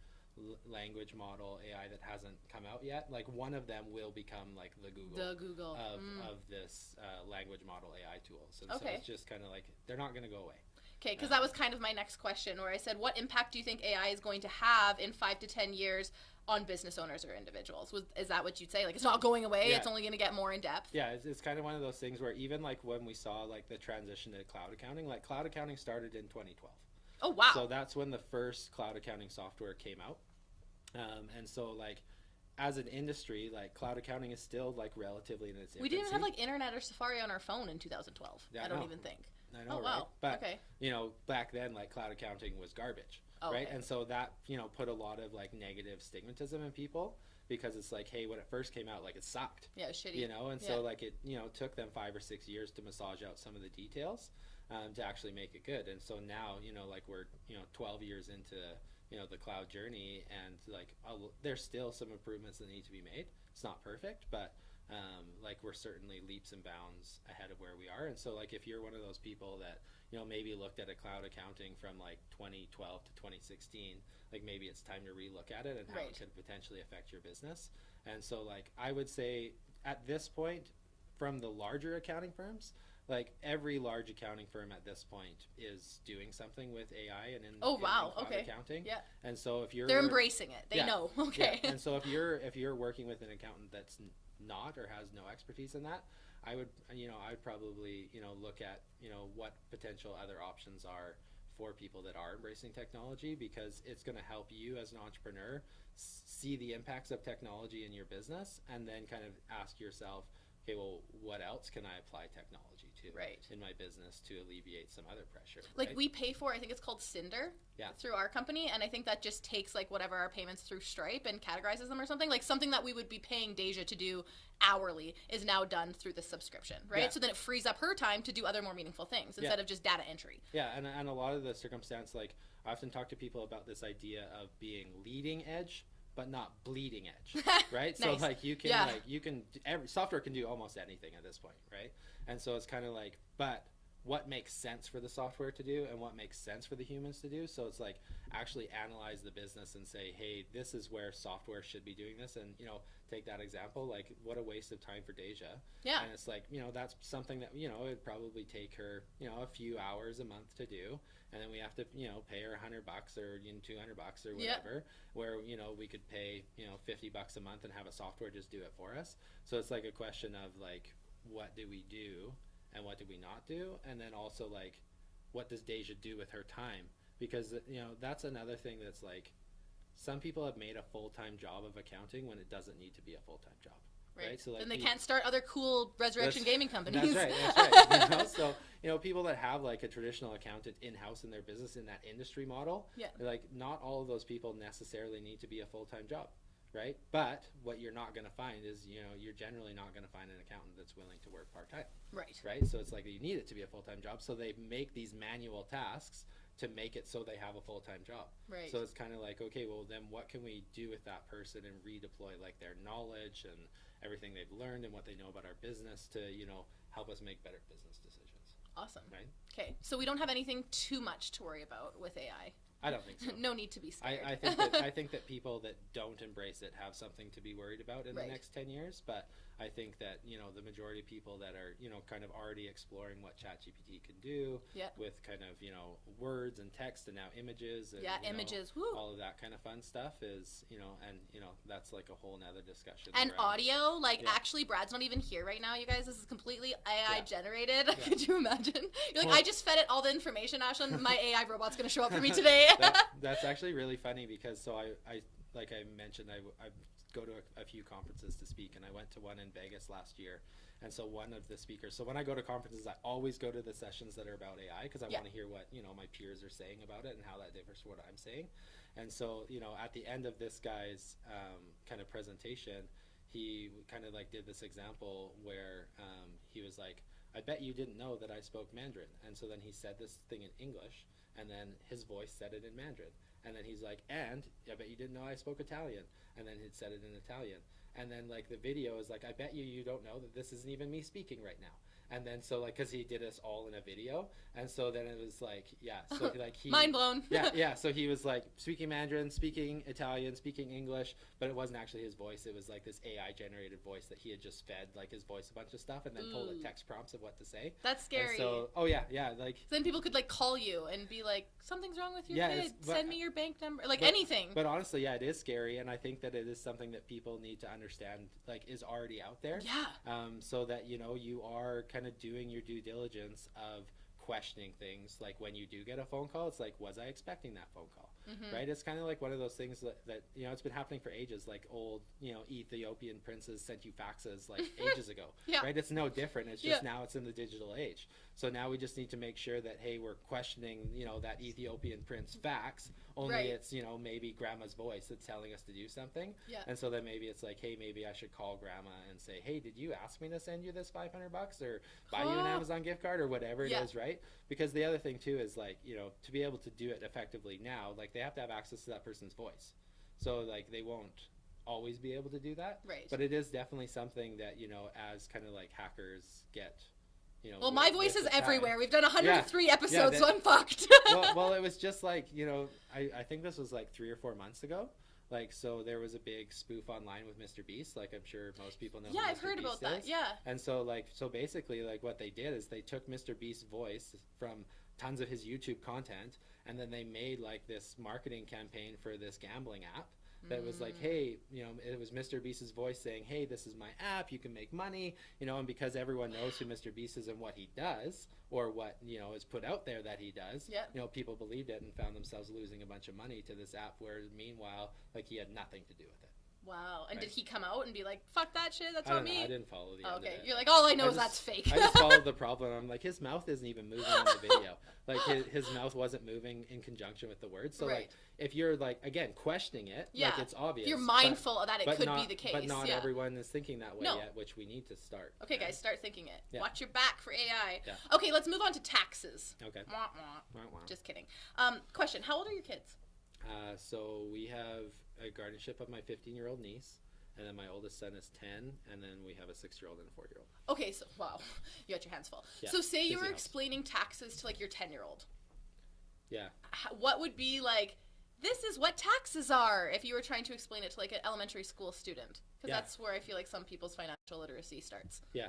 language model AI that hasn't come out yet, like one of them will become like the Google of this language model AI tools. And so it's just kind of like they're not going to go away. Okay, because that was kind of my next question, where I said, what impact do you think AI is going to have in 5 to 10 years on business owners or individuals? Is that what you'd say? Like, it's not going away, it's only going to get more in depth? Yeah, it's kind of one of those things where even like when we saw like the transition to cloud accounting, like cloud accounting started in 2012. Oh, wow. So that's when the first cloud accounting software came out. And so, like, as an industry, like, cloud accounting is still like relatively in its infancy. We didn't even have like internet or Safari on our phone in 2012. Yeah, I don't even think. I know, Oh, wow. right? But, Okay. you know, back then, like, cloud accounting was garbage, right? And so that, you know, put a lot of, like, negative stigmatism in people, because it's like, hey, when it first came out, like, it sucked. Yeah, it was shitty. You know, and so, like, it, you know, took them 5 or 6 years to massage out some of the details to actually make it good. And so now, you know, like, we're, you know, 12 years into, you know, the cloud journey, and, like, there's still some improvements that need to be made. It's not perfect, but like, we're certainly leaps and bounds ahead of where we are. And so, like, if you're one of those people that, you know, maybe looked at a cloud accounting from like 2012 to 2016, like, maybe it's time to relook at it and how it could potentially affect your business. And so, like, I would say at this point, from the larger accounting firms, like, every large accounting firm at this point is doing something with AI and in cloud accounting. Yeah. And so if you're, they're embracing it. They know. Okay. Yeah. And so if you're working with an accountant that's not or has no expertise in that, I would probably, you know, look at, you know, what potential other options are for people that are embracing technology, because it's going to help you as an entrepreneur see the impacts of technology in your business, and then kind of ask yourself, okay, well, what else can I apply technology to in my business to alleviate some other pressure? Like, we pay for, I think it's called Cinder through our company, and I think that just takes like whatever our payments through Stripe and categorizes them or something. Like, something that we would be paying Deja to do hourly is now done through the subscription, right? Yeah. So then it frees up her time to do other more meaningful things instead of just data entry. Yeah, and a lot of the circumstance, like, I often talk to people about this idea of being leading edge but not bleeding edge, right? Nice. So, like, every software can do almost anything at this point, right? And so it's kind of like, but what makes sense for the software to do and what makes sense for the humans to do? So it's like, actually analyze the business and say, hey, this is where software should be doing this. And, you know, take that example, like, what a waste of time for Deja. Yeah. And it's like, you know, that's something that, you know, it'd probably take her, you know, a few hours a month to do. And then we have to, you know, pay her $100 or, you know, $200 or whatever, where, you know, we could pay, you know, $50 a month and have a software just do it for us. So it's like a question of, like, what do we do and what do we not do? And then also, like, what does Deja do with her time? Because, you know, that's another thing that's, like, some people have made a full-time job of accounting when it doesn't need to be a full-time job. Right. So like then they can't start other cool resurrection gaming companies. That's right. You know? So, you know, people that have like a traditional accountant in-house in their business in that industry model, like not all of those people necessarily need to be a full-time job, right? But what you're not going to find is, you know, you're generally not going to find an accountant that's willing to work part-time. Right. So it's like you need it to be a full-time job. So they make these manual tasks to make it so they have a full-time job. Right. So it's kind of like, okay, well then what can we do with that person and redeploy like their knowledge and everything they've learned and what they know about our business to, you know, help us make better business decisions. Awesome. Right? Okay, so we don't have anything too much to worry about with AI. I don't think so. No need to be scared. I think that people that don't embrace it have something to be worried about in the next 10 years, but I think that, you know, the majority of people that are, you know, kind of already exploring what ChatGPT can do with kind of, you know, words and text and now images and images, all of that kind of fun stuff is, you know, and, you know, that's like a whole nother discussion. And audio, like actually Brad's not even here right now, you guys. This is completely AI generated. Could you imagine? You're like, I just fed it all the information, Ashlyn. My AI robot's going to show up for me today. That's actually really funny because so I like I mentioned, I go to a few conferences to speak, and I went to one in Vegas last year. And so one of the speakers, so when I go to conferences, I always go to the sessions that are about AI because I want to hear what, you know, my peers are saying about it and how that differs from what I'm saying. And so, you know, at the end of this guy's kind of presentation, he kind of like did this example where he was like, I bet you didn't know that I spoke Mandarin. And so then he said this thing in English, and then his voice said it in Mandarin. And then he's like, and I bet you didn't know I spoke Italian. And then he'd said it in Italian. And then like the video is like, I bet you don't know that this isn't even me speaking right now. And then so like, cause he did us all in a video. And so then it was like, so like he mind blown. So he was like speaking Mandarin, speaking Italian, speaking English, but it wasn't actually his voice. It was like this AI generated voice that he had just fed like his voice a bunch of stuff and then told it text prompts of what to say. That's scary. And so, like. So then people could like call you and be like, something's wrong with your kid. Send me your bank number, like anything. But honestly, it is scary. And I think that it is something that people need to understand, like is already out there. So that, you know, you are kind of doing your due diligence of questioning things. Like when you do get a phone call, it's like, was I expecting that phone call? Right? It's kind of like one of those things that, you know, it's been happening for ages. Like old, you know, Ethiopian princes sent you faxes like ages ago, right? It's no different. It's just now it's in the digital age. So now we just need to make sure that, hey, we're questioning, you know, that Ethiopian prince fax, only it's, you know, maybe grandma's voice that's telling us to do something. And so then maybe it's like, hey, maybe I should call grandma and say, hey, did you ask me to send you this $500 or buy you an Amazon gift card or whatever it is, right? Because the other thing too is like, you know, to be able to do it effectively now, like they have to have access to that person's voice. So like they won't always be able to do that. Right. But it is definitely something that, you know, as kind of like hackers get, you know. Well, my voice is everywhere. We've done 103 episodes, so I'm fucked. well, it was just like, you know, I think this was like 3 or 4 months ago. Like, so there was a big spoof online with Mr. Beast. Like, I'm sure most people know who I've heard about that. And so, like, so basically, like, what they did is they took Mr. Beast's voice from tons of his YouTube content, and then they made, like, this marketing campaign for this gambling app that was like, hey, you know, it was Mr. Beast's voice saying, hey, this is my app, you can make money, you know, and because everyone knows who Mr. Beast is and what he does, or what, you know, is put out there that he does, you know, people believed it and found themselves losing a bunch of money to this app, where meanwhile, like, he had nothing to do with it. Wow. And did he come out and be like, fuck that shit, that's not me? I didn't follow the end of it. You're like, all I know is that's fake. I just followed the problem. I'm like, his mouth isn't even moving in the video. Like, his mouth wasn't moving in conjunction with the words. So, like, if you're, like, again, questioning it, like, it's obvious. You're mindful that it could be the case. But not everyone is thinking that way yet, which we need to start. Okay, guys, start thinking it. Watch your back for AI. Okay, let's move on to taxes. Okay. Just kidding. Question, how old are your kids? So we have a guardianship of my 15-year-old niece, and then my oldest son is 10, and then we have a 6-year-old and a 4-year-old. Okay, so wow, you got your hands full. So say you were explaining taxes to like your 10-year-old. Yeah. What would be like, this is what taxes are, if you were trying to explain it to like an elementary school student? Because that's where I feel like some people's financial literacy starts. Yeah.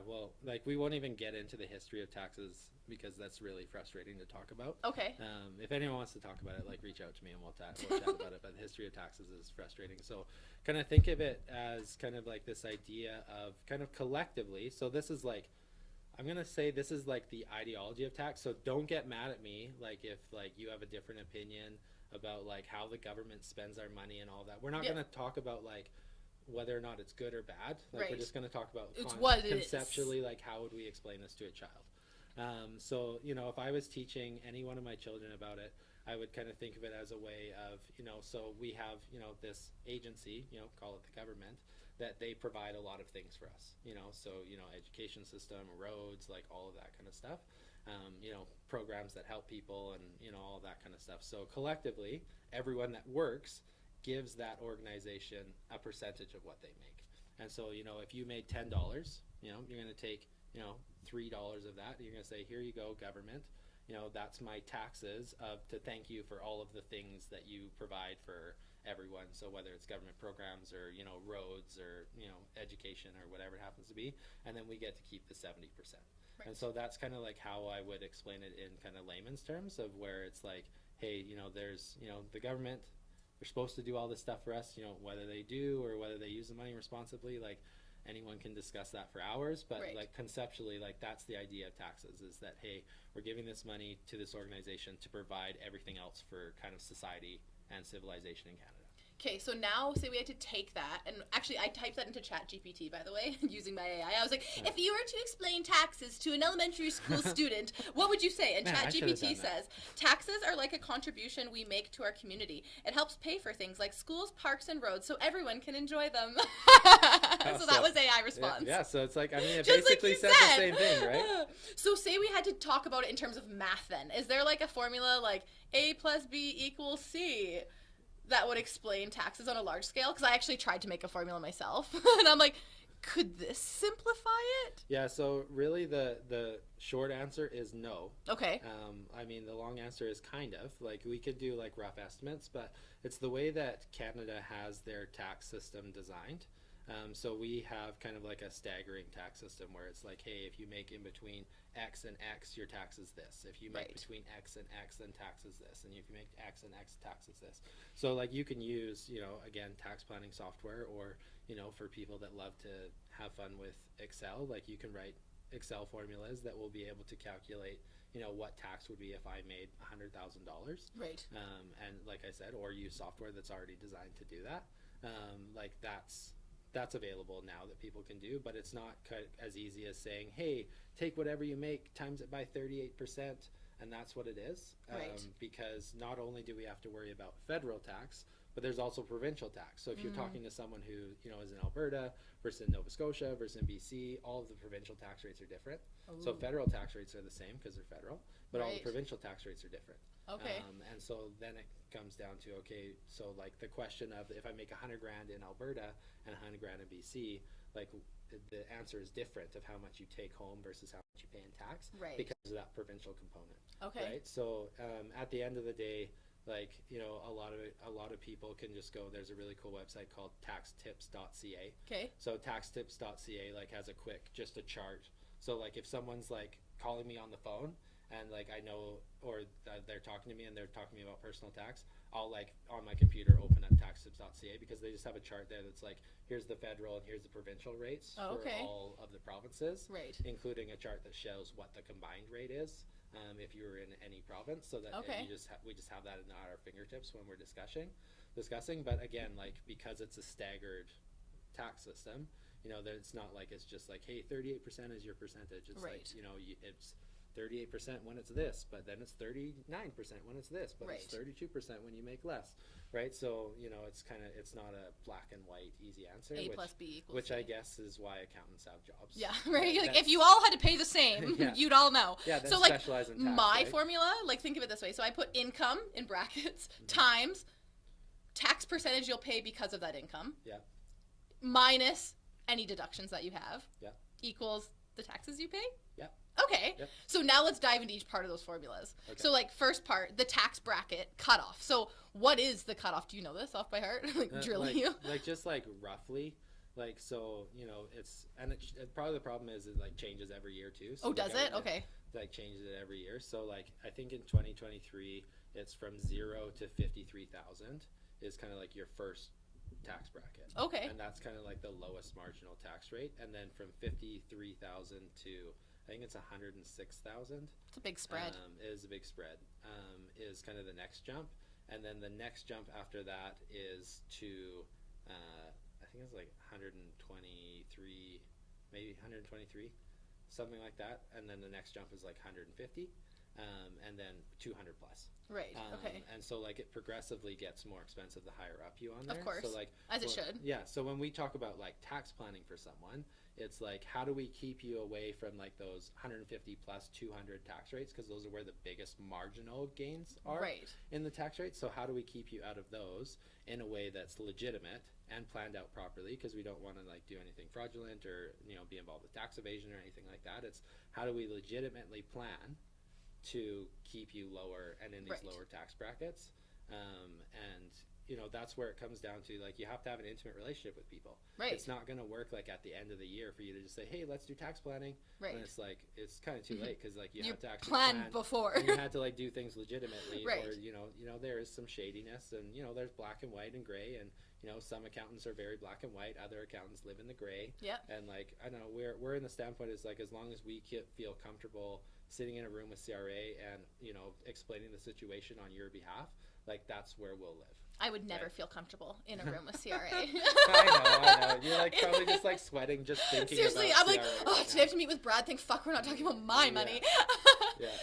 Well, like, we won't even get into the history of taxes because that's really frustrating to talk about. Okay. If anyone wants to talk about it, like, reach out to me and we'll chat about it. But the history of taxes is frustrating. So kind of think of it as kind of like this idea of kind of collectively. So this is like, I'm going to say this is like the ideology of tax. So don't get mad at me, like, if like you have a different opinion about like how the government spends our money and all that. We're not Yeah. going to talk about like whether or not it's good or bad. Like Right. we're just going to talk about It's what it is. conceptually, like how would we explain this to a child. So, you know, if I was teaching any one of my children about it, I would kind of think of it as a way of, you know, so we have, you know, this agency, you know, call it the government, that they provide a lot of things for us, you know, so, you know, education system, roads, like all of that kind of stuff, you know, programs that help people and, you know, all that kind of stuff. So collectively, everyone that works gives that organization a percentage of what they make. And so, you know, if you made $10, you know, you're going to take, you know, $3 of that. You're going to say, here you go, government. You know, that's my taxes to thank you for all of the things that you provide for everyone. So whether it's government programs or, you know, roads or, you know, education or whatever it happens to be. And then we get to keep the 70%. Right. And so that's kind of like how I would explain it in kind of layman's terms of where it's like, hey, you know, there's, you know, the government, they're supposed to do all this stuff for us, you know, whether they do or whether they use the money responsibly, like anyone can discuss that for hours, but Right. like conceptually, like that's the idea of taxes is that, hey, we're giving this money to this organization to provide everything else for kind of society and civilization in Canada. Okay, so now say we had to take that, and actually I typed that into ChatGPT, by the way, using my AI. I was like, if you were to explain taxes to an elementary school student, what would you say? And Man, ChatGPT says, taxes are like a contribution we make to our community. It helps pay for things like schools, parks, and roads so everyone can enjoy them. So that was AI response. Yeah, so it's like, I mean, it Just basically like says the same thing, right? So say we had to talk about it in terms of math then. Is there like a formula like A plus B equals C? That would explain taxes on a large scale? Because I actually tried to make a formula myself. And I'm like, could this simplify it? Yeah, so really the short answer is no. Okay. I mean, the long answer is kind of. Like, we could do, like, rough estimates, but it's the way that Canada has their tax system designed. So we have kind of like a staggering tax system where it's like, hey, if you make in between X and X, your tax is this. If you make between X and X, then tax is this. And if you make X and X, tax is this. So like you can use, you know, again, tax planning software, or, you know, for people that love to have fun with Excel, like you can write Excel formulas that will be able to calculate, you know, what tax would be if I made $100,000. Right. And like I said, or use software that's already designed to do that. Like that's available now that people can do, but it's not as easy as saying, hey, take whatever you make, times it by 38%, and that's what it is. Right. Because not only do we have to worry about federal tax, but there's also provincial tax. So if you're talking to someone who, you know, is in Alberta versus in Nova Scotia versus in BC, all of the provincial tax rates are different. Ooh. So federal tax rates are the same because they're federal, but all the provincial tax rates are different. Okay. And so then it comes down to, okay, so like the question of if I make $100,000 in Alberta and $100,000 in BC, like the answer is different of how much you take home versus how much you pay in tax, right, because of that provincial component. Okay. Right. So at the end of the day, like, you know, a lot of people can just go, there's a really cool website called taxtips.ca. Okay. So taxtips.ca like has a quick, just a chart. So like if someone's like calling me on the phone and like I know, or they're talking to me and they're talking to me about personal tax, I'll like on my computer open up taxtips.ca because they just have a chart there that's like, here's the federal and here's the provincial rates for all of the provinces, right, including a chart that shows what the combined rate is if you were in any province, so that we just have that at our fingertips when we're discussing. But again, like, because it's a staggered tax system, you know, that it's not like it's just like, hey, 38% is your percentage. It's like, you know, it's 38% when it's this, but then it's 39% when it's this, but it's 32% when you make less, right? So, you know, it's kind of, it's not a black and white easy answer. A plus B equals which C. I guess is why accountants have jobs. Yeah, right? Like, if you all had to pay the same, you'd all know. Yeah, so like specialize in tax, my formula, like, think of it this way. So I put income in brackets times tax percentage you'll pay because of that income. Yeah. Minus any deductions that you have. Yeah. Equals the taxes you pay. Yeah. Okay, so now let's dive into each part of those formulas. Okay. So like first part, the tax bracket cutoff. So what is the cutoff? Do you know this off by heart? Like drilling you? Like just like roughly, like, so, you know, it's, and probably the problem is it like changes every year too. So does it? Okay. Like changes it every year. So like I think in 2023 it's from 0 to 53,000 is kind of like your first tax bracket. Okay. And that's kind of like the lowest marginal tax rate, and then from 53,000 to I think it's 106,000. It's a big spread. Is a big spread. Is kind of the next jump, and then the next jump after that is to I think it's like 123, maybe 123, something like that, and then the next jump is like 150, and then 200 plus. Right. Okay. And so like it progressively gets more expensive the higher up you on there. Of course. So like as it should. Yeah. So when we talk about like tax planning for someone, it's like how do we keep you away from like those 150 plus 200 tax rates, because those are where the biggest marginal gains are in the tax rate. So how do we keep you out of those in a way that's legitimate and planned out properly, because we don't want to like do anything fraudulent or be involved with tax evasion or anything like that. It's how do we legitimately plan to keep you lower and in these lower tax brackets, and that's where it comes down to, like, you have to have an intimate relationship with people. It's not going to work like at the end of the year for you to just say, hey, let's do tax planning, and it's like it's kind of too late, because like you have to actually plan before and you had to like do things legitimately, or there is some shadiness, and there's black and white and gray, and some accountants are very black and white, other accountants live in the gray, and like I don't know, we're in the standpoint is like, as long as we feel comfortable sitting in a room with CRA and explaining the situation on your behalf, like that's where we'll live. I would never feel comfortable in a room with CRA. I know. You're like probably just like sweating just thinking Seriously, about I'm like, CRA oh, today I have to meet with Brad. Thank fuck we're not talking about my money.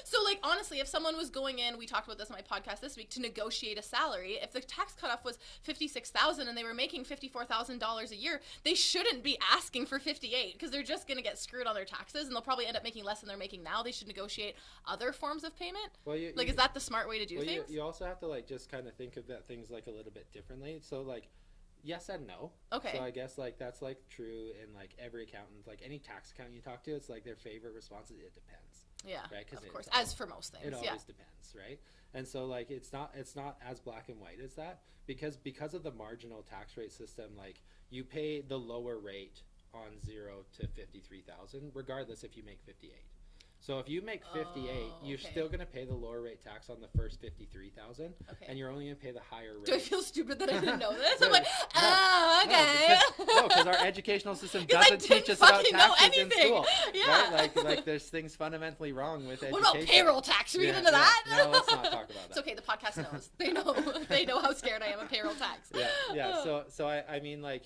So like, honestly, if someone was going in, we talked about this on my podcast this week, to negotiate a salary, if the tax cutoff was $56,000 and they were making $54,000 a year, they shouldn't be asking for 58, because they're just going to get screwed on their taxes, and they'll probably end up making less than they're making now. They should negotiate other forms of payment. Well, is that the smart way to do things? You also have to like just kind of think of that things like a little bit differently. So like, yes and no. Okay. So I guess like that's like true in like every accountant, like any tax accountant you talk to, it's like their favorite response is it depends. Yeah. Right. Of course, as for most things, it always depends, right? And so like it's not as black and white as that, because of the marginal tax rate system, like you pay the lower rate on 0 to 53,000, regardless if you make 58. So if you make 58, you're still going to pay the lower rate tax on the first 53,000, and you're only going to pay the higher rate. Do I feel stupid that I didn't know this? I'm like, okay. No, because our educational system doesn't teach us about taxes in school. Yeah. Right? Like there's things fundamentally wrong with education. What about payroll tax? Are we get into that? No, let's not talk about that. It's okay. The podcast knows. They know how scared I am of payroll tax. Yeah. So I mean, like,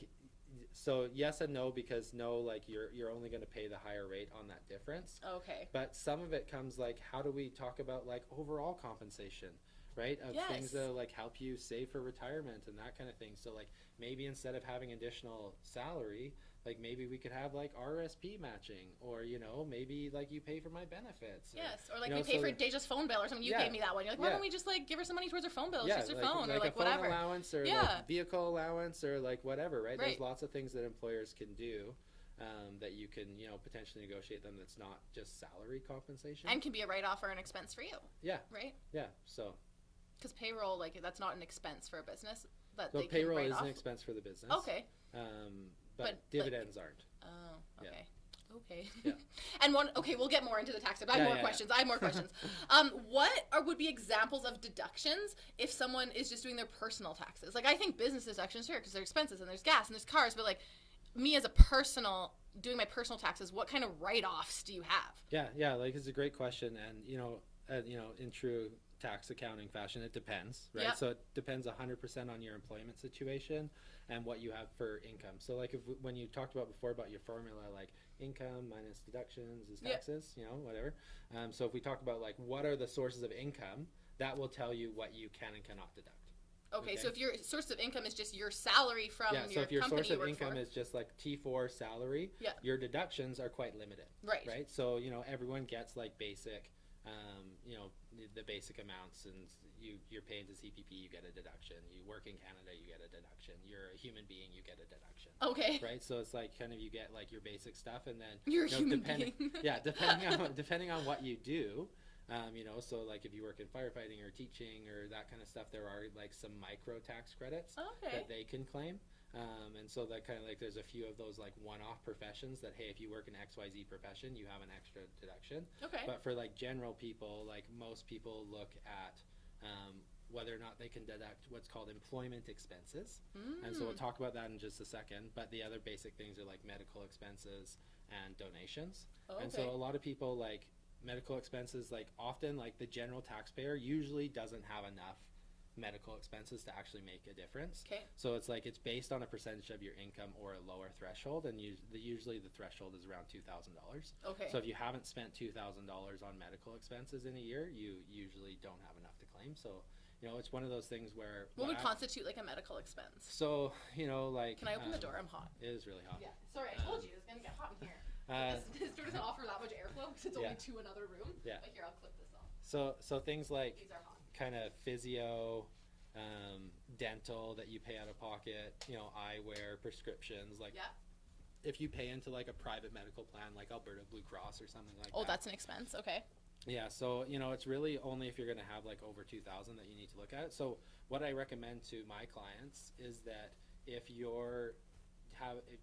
so yes and no, because no, like you're only going to pay the higher rate on that difference. Okay. But some of it comes like, how do we talk about like overall compensation, right? Of things that like help you save for retirement and that kind of thing. So like maybe instead of having additional salary, like maybe we could have like RSP matching, or maybe like you pay for my benefits. Or like we pay for Deja's phone bill or something. You gave me that one. You're like, why don't we just like give her some money towards her phone bill? It's just her phone, or like a whatever. Phone allowance, or like vehicle allowance, or like whatever, right? There's lots of things that employers can do that you can potentially negotiate them, that's not just salary compensation. And can be a write-off or an expense for you. Yeah. Right? Yeah. So. Because payroll, like, that's not an expense for a business. So payroll is an expense for the business. Okay. But dividends aren't. Oh, okay. Yeah. Okay. Yeah. And we'll get more into the tax. I have more questions. What would be examples of deductions if someone is just doing their personal taxes? Like, I think business deductions here, because there's expenses and there's gas and there's cars, but like me as a doing my personal taxes, what kind of write-offs do you have? Yeah. Like, it's a great question, and in true tax accounting fashion, it depends, right? So it depends 100% on your employment situation and what you have for income. So like when you talked about before about your formula, like income minus deductions is taxes, whatever. So if we talk about like what are the sources of income, that will tell you what you can and cannot deduct. Okay, so if your source of income is just your salary from your company so if your source of you income for. Is just like T4 salary, your deductions are quite limited. Right? So, everyone gets like basic, the basic amounts, and you're paying to CPP, you get a deduction. You work in Canada, you get a deduction. You're a human being, you get a deduction. Okay. Right? So it's like kind of you get like your basic stuff, and then you're a human being. depending on what you do. So like if you work in firefighting or teaching or that kind of stuff, there are like some micro tax credits that they can claim. And so that kind of like there's a few of those like one-off professions that, hey, if you work in XYZ profession, you have an extra deduction. Okay. But for like general people, like most people look at whether or not they can deduct what's called employment expenses. And so we'll talk about that in just a second. But the other basic things are like medical expenses and donations. And so a lot of people like medical expenses, like often like the general taxpayer usually doesn't have enough medical expenses to actually make a difference. Okay. So it's like it's based on a percentage of your income or a lower threshold, and usually the threshold is around $2,000. Okay. So if you haven't spent $2,000 on medical expenses in a year, you usually don't have enough to claim. So it's one of those things where what would constitute like a medical expense? So like, can I open the door? I'm hot. It is really hot. Yeah. Sorry, I told you it was gonna get hot in here. This door doesn't offer that much airflow because it's only to another room. Yeah. But here, I'll clip this off. So things like These are hot. kind of physio, dental that you pay out of pocket, eyewear, prescriptions, like if you pay into like a private medical plan like Alberta Blue Cross or something like that. Oh, that's an expense. Okay. Yeah, so it's really only if you're going to have like over 2,000 that you need to look at it. So what I recommend to my clients is that if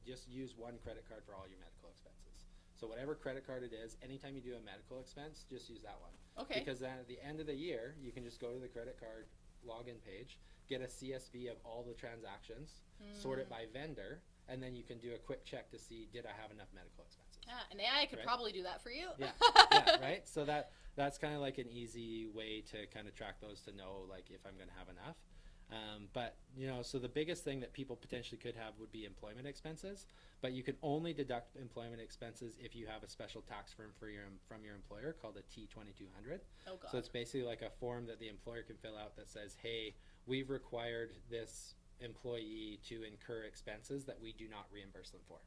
just use one credit card for all your medical expenses. So whatever credit card it is, anytime you do a medical expense, just use that one. Okay. Because then at the end of the year, you can just go to the credit card login page, get a CSV of all the transactions, sort it by vendor, and then you can do a quick check to see, did I have enough medical expenses? Yeah, and AI could probably do that for you. Yeah, right? So that's kind of like an easy way to kind of track those to know like if I'm going to have enough. But so the biggest thing that people potentially could have would be employment expenses, but you can only deduct employment expenses if you have a special tax firm from your employer called a T2200. Oh God. So it's basically like a form that the employer can fill out that says, hey, we've required this employee to incur expenses that we do not reimburse them for.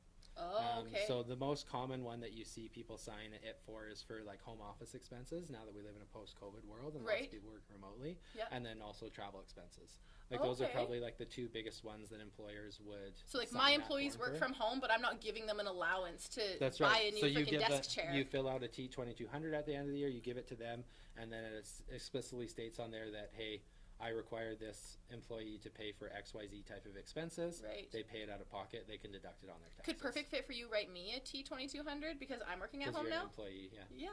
Oh, okay. So the most common one that you see people sign it for is for like home office expenses, now that we live in a post-COVID world and lots of people work remotely. Yep. And then also travel expenses. Like those are probably like the two biggest ones that employers would. So like my employees work from home, but I'm not giving them an allowance to buy a new freaking desk chair. You fill out a T2200 at the end of the year, you give it to them, and then it explicitly states on there that, hey, I require this employee to pay for XYZ type of expenses. Right. They pay it out of pocket. They can deduct it on their taxes. Could Perfect Fit for You write me a T2200 because I'm working at home you're now? An employee, yeah. Yeah.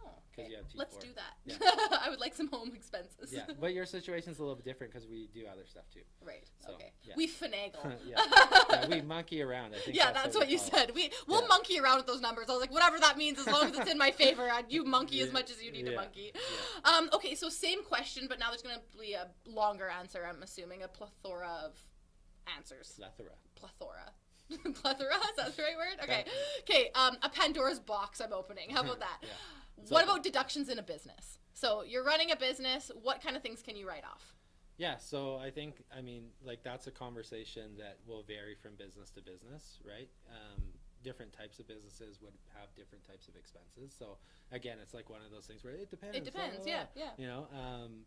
Oh, okay. You have T4. Let's do that. Yeah. I would like some home expenses. Yeah, but your situation's a little bit different because we do other stuff too. Right. So, okay. Yeah. We finagle. Yeah, we monkey around. I think. Yeah, that's what you said. We'll monkey around with those numbers. I was like, whatever that means, as long as it's in my favor. You monkey as much as you need to monkey. Yeah. Okay, so same question, but now there's going to be a longer answer. I'm assuming a plethora of answers. Plethora. Plethora? Is that the right word? Okay. Okay. A Pandora's box I'm opening. How about that? Yeah. What about deductions in a business? So you're running a business. What kind of things can you write off? Yeah, so I think, like that's a conversation that will vary from business to business, right? Different types of businesses would have different types of expenses. So again, it's like one of those things where it depends. It depends, yeah.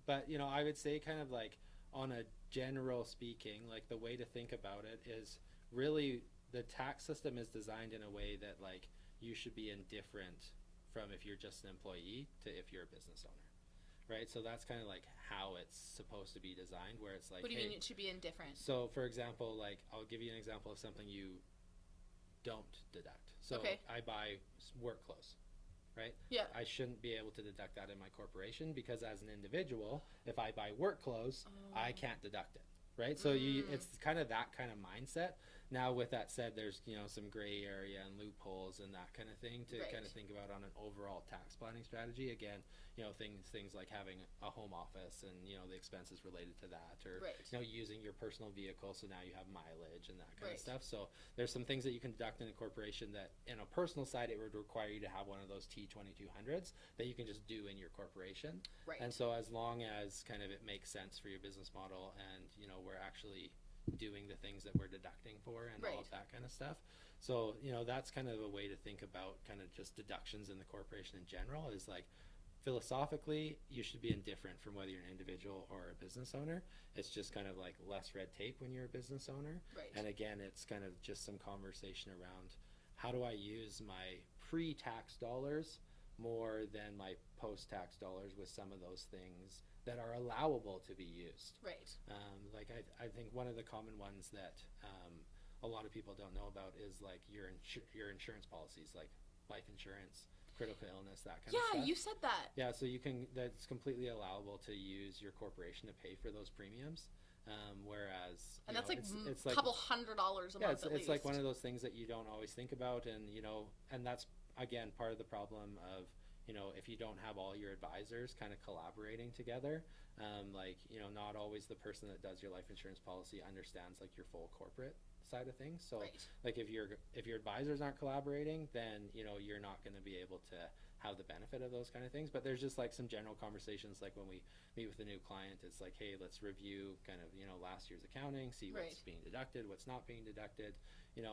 But I would say kind of like on a general speaking, like the way to think about it is really the tax system is designed in a way that like you should be indifferent from if you're just an employee to if you're a business owner. Right, so that's kind of like how it's supposed to be designed, where it's like. What do you mean it should be indifferent? So, for example, like I'll give you an example of something you don't deduct. So I buy work clothes, right? Yeah. I shouldn't be able to deduct that in my corporation because as an individual, if I buy work clothes, I can't deduct it, right? So it's kind of that kind of mindset. Now, with that said, there's some gray area and loopholes and that kind of thing to kind of think about on an overall tax planning strategy. Again, things like having a home office and the expenses related to that, or using your personal vehicle, so now you have mileage and that kind of stuff. So there's some things that you can deduct in a corporation that, in a personal side, it would require you to have one of those T2200s that you can just do in your corporation. Right. And so as long as kind of it makes sense for your business model, and we're actually doing the things that we're deducting for and all of that kind of stuff. So, that's kind of a way to think about kind of just deductions in the corporation in general, is like philosophically, you should be indifferent from whether you're an individual or a business owner. It's just kind of like less red tape when you're a business owner. Right. And again, it's kind of just some conversation around how do I use my pre-tax dollars more than my post-tax dollars with some of those things that are allowable to be used. Right. Like I think one of the common ones that a lot of people don't know about is like your insurance policies, like life insurance, critical illness, that kind of stuff. Yeah, you said that. Yeah, so that's completely allowable to use your corporation to pay for those premiums. Whereas, and that's it's like a couple $100 a month. Yeah, it's like one of those things that you don't always think about, and and that's again part of the problem of if you don't have all your advisors kind of collaborating together, like, not always the person that does your life insurance policy understands like your full corporate side of things. So like if your advisors aren't collaborating, then you're not going to be able to have the benefit of those kind of things. But there's just like some general conversations, like when we meet with a new client, it's like, hey, let's review kind of last year's accounting, see what's being deducted, what's not being deducted, and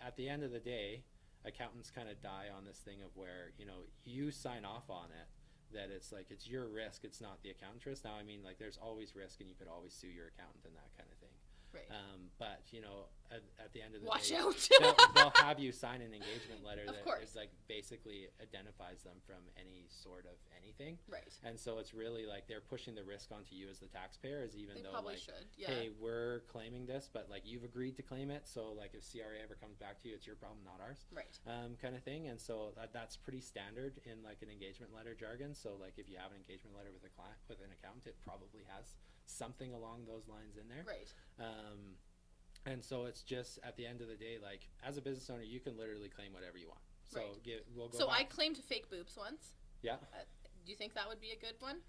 at the end of the day, accountants kind of die on this thing of where you sign off on it, that it's like it's your risk, it's not the accountant's risk. Now, I mean, like, there's always risk, and you could always sue your accountant and that kind of thing. Right. But at the end of the Watch day, out. they'll have you sign an engagement letter that is like basically identifies them from any sort of anything. Right. And so it's really like they're pushing the risk onto you as the taxpayer, as even they though probably like, should. Yeah. hey, we're claiming this, but like you've agreed to claim it, so like if CRA ever comes back to you, it's your problem, not ours. Right. Kind of thing. And so that's pretty standard in like an engagement letter jargon. So like if you have an engagement letter with a client, with an accountant, it probably has something along those lines in there. Right. And so it's just at the end of the day, like as a business owner, you can literally claim whatever you want. So we'll go. So back. I claimed fake boobs once. Yeah. Do you think that would be a good one?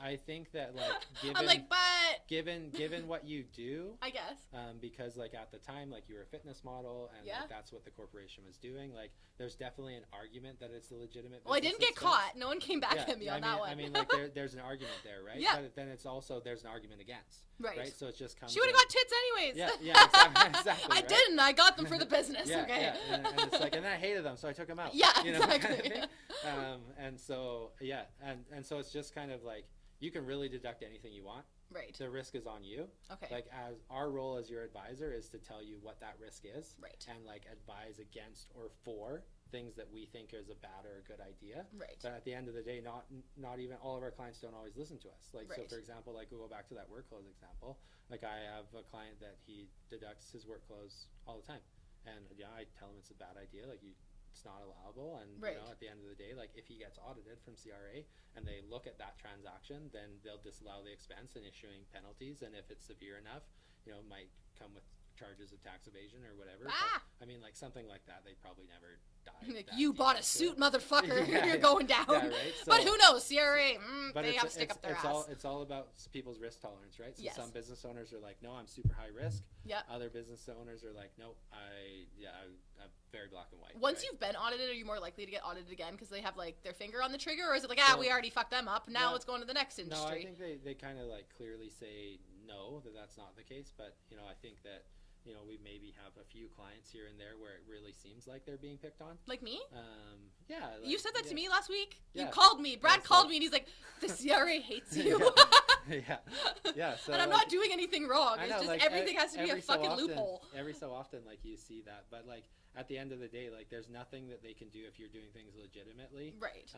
I think that like given I'm like, but given what you do, I guess because like at the time, like you were a fitness model and like, that's what the corporation was doing. Like there's definitely an argument that it's a legitimate. Well, I didn't get caught. No one came back at me on that one. I mean, like there's an argument there, right? Yeah. But then it's also there's an argument against. Right. So it just comes. She would have got tits anyways. Yeah, exactly. I didn't. I got them for the business. Yeah, okay. Yeah. And it's like, and then I hated them, so I took them out. Yeah, Kind of exactly. thing. And so and so it's just kind of like you can really deduct anything you want. Right. The risk is on you. Okay. Like as our role as your advisor is to tell you what that risk is. Right. And like advise against or for things that we think is a bad or a good idea. Right. But at the end of the day, not even all of our clients don't always listen to us. Like so, for example, like we'll go back to that work clothes example. Like I have a client that he deducts his work clothes all the time, and I tell him it's a bad idea. Like it's not allowable. And at the end of the day, like if he gets audited from CRA and they look at that transaction, then they'll disallow the expense and issuing penalties. And if it's severe enough, it might come with charges of tax evasion or whatever. But, I mean, like something like that, they'd probably never die. Like, you bought a suit, motherfucker. You're going down. Yeah, right? So, but who knows? CRA, they have to stick up their ass. It's all about people's risk tolerance, right? So yes. Some business owners are like, no, I'm super high risk. Yeah. Other business owners are like, no, I'm very black and white. Once you've been audited, are you more likely to get audited again because they have like their finger on the trigger, or is it like, we already fucked them up, now it's going to the next industry? No, I think they kind of like clearly say no, that's not the case. But I think that we maybe have a few clients here and there where it really seems like they're being picked on. Like me? Yeah. Like, you said that to me last week. Yeah. You called me. Brad called me and he's like, the CRA hates you. Yeah. So, and I'm not doing anything wrong. It's just like, everything has to be a fucking loophole. Every so often, like you see that, but like at the end of the day, like there's nothing that they can do if you're doing things legitimately. Right.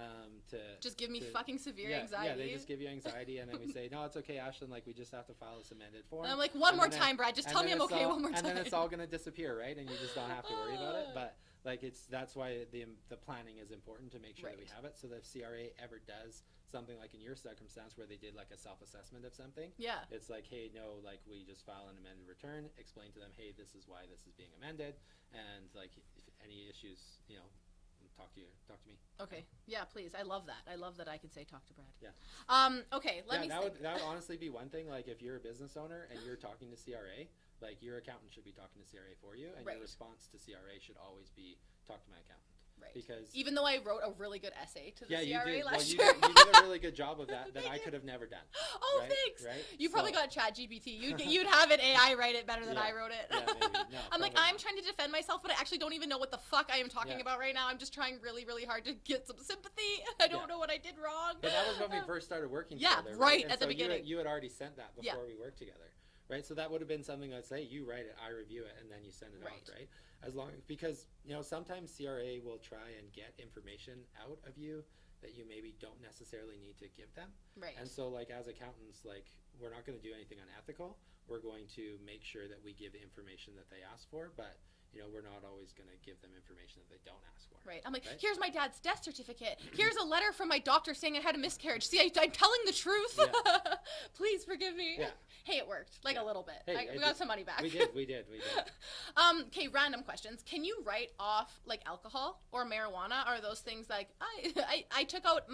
To just give me fucking severe anxiety. Yeah, they just give you anxiety, and then we say, no, it's okay, Ashlyn. Like we just have to file this amended form. And I'm like, one more time, Brad. Just tell me I'm okay one more time. And then it's all gonna disappear, right? And you just don't have to worry about it. But like that's why the planning is important to make sure that we have it, so that if CRA ever does something like in your circumstance where they did like a self-assessment of something, it's like, hey, no, like we just file an amended return, explain to them, hey, this is why this is being amended, and like if any issues, talk to me. Okay. Yeah, please. I love that. I love that I can say talk to Brad. Yeah. Okay. Let me think. That would honestly be one thing. Like if you're a business owner and you're talking to CRA, like your accountant should be talking to CRA for you, and your response to CRA should always be talk to my accountant. Right. Because even though I wrote a really good essay to the CRA last year. You did a really good job of that I could have never done. Oh, right? thanks. Right? You probably got ChatGPT. You'd have an AI write it better than I wrote it. Yeah, maybe. No, I'm like, I'm trying to defend myself, but I actually don't even know what the fuck I am talking about right now. I'm just trying really, really hard to get some sympathy. I don't know what I did wrong. But that was when we first started working together. Yeah, right at the beginning. You had already sent that before we worked together. Right, so that would have been something I'd say, you write it, I review it, and then you send it off, right? Because sometimes CRA will try and get information out of you that you maybe don't necessarily need to give them. Right. And so like as accountants, like we're not going to do anything unethical. We're going to make sure that we give the information that they ask for, but we're not always going to give them information that they don't ask for. Right. I'm like, right? here's my dad's death certificate. Here's a letter from my doctor saying I had a miscarriage. See, I'm telling the truth. Yeah. Please forgive me. Yeah. Hey, it worked. Like a little bit. Hey, We got some money back. We did. Okay, random questions. Can you write off like alcohol or marijuana? Are those things like I took out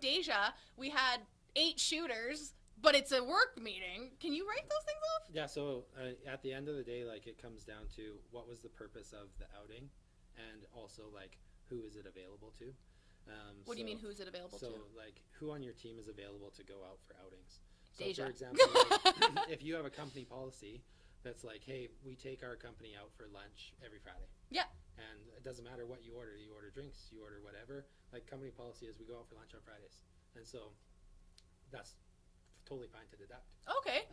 Deja. We had 8 shooters, but it's a work meeting. Can you write those things off? Yeah, so at the end of the day, like, it comes down to what was the purpose of the outing, and also, like, who is it available to? What do you mean, who's it available to? So, like, who on your team is available to go out for outings? So, Deja. for example, like, if you have a company policy that's like, hey, we take our company out for lunch every Friday. Yeah. And it doesn't matter what you order. You order drinks, you order whatever. Like, company policy is we go out for lunch on Fridays. And so that's totally fine to deduct. Okay.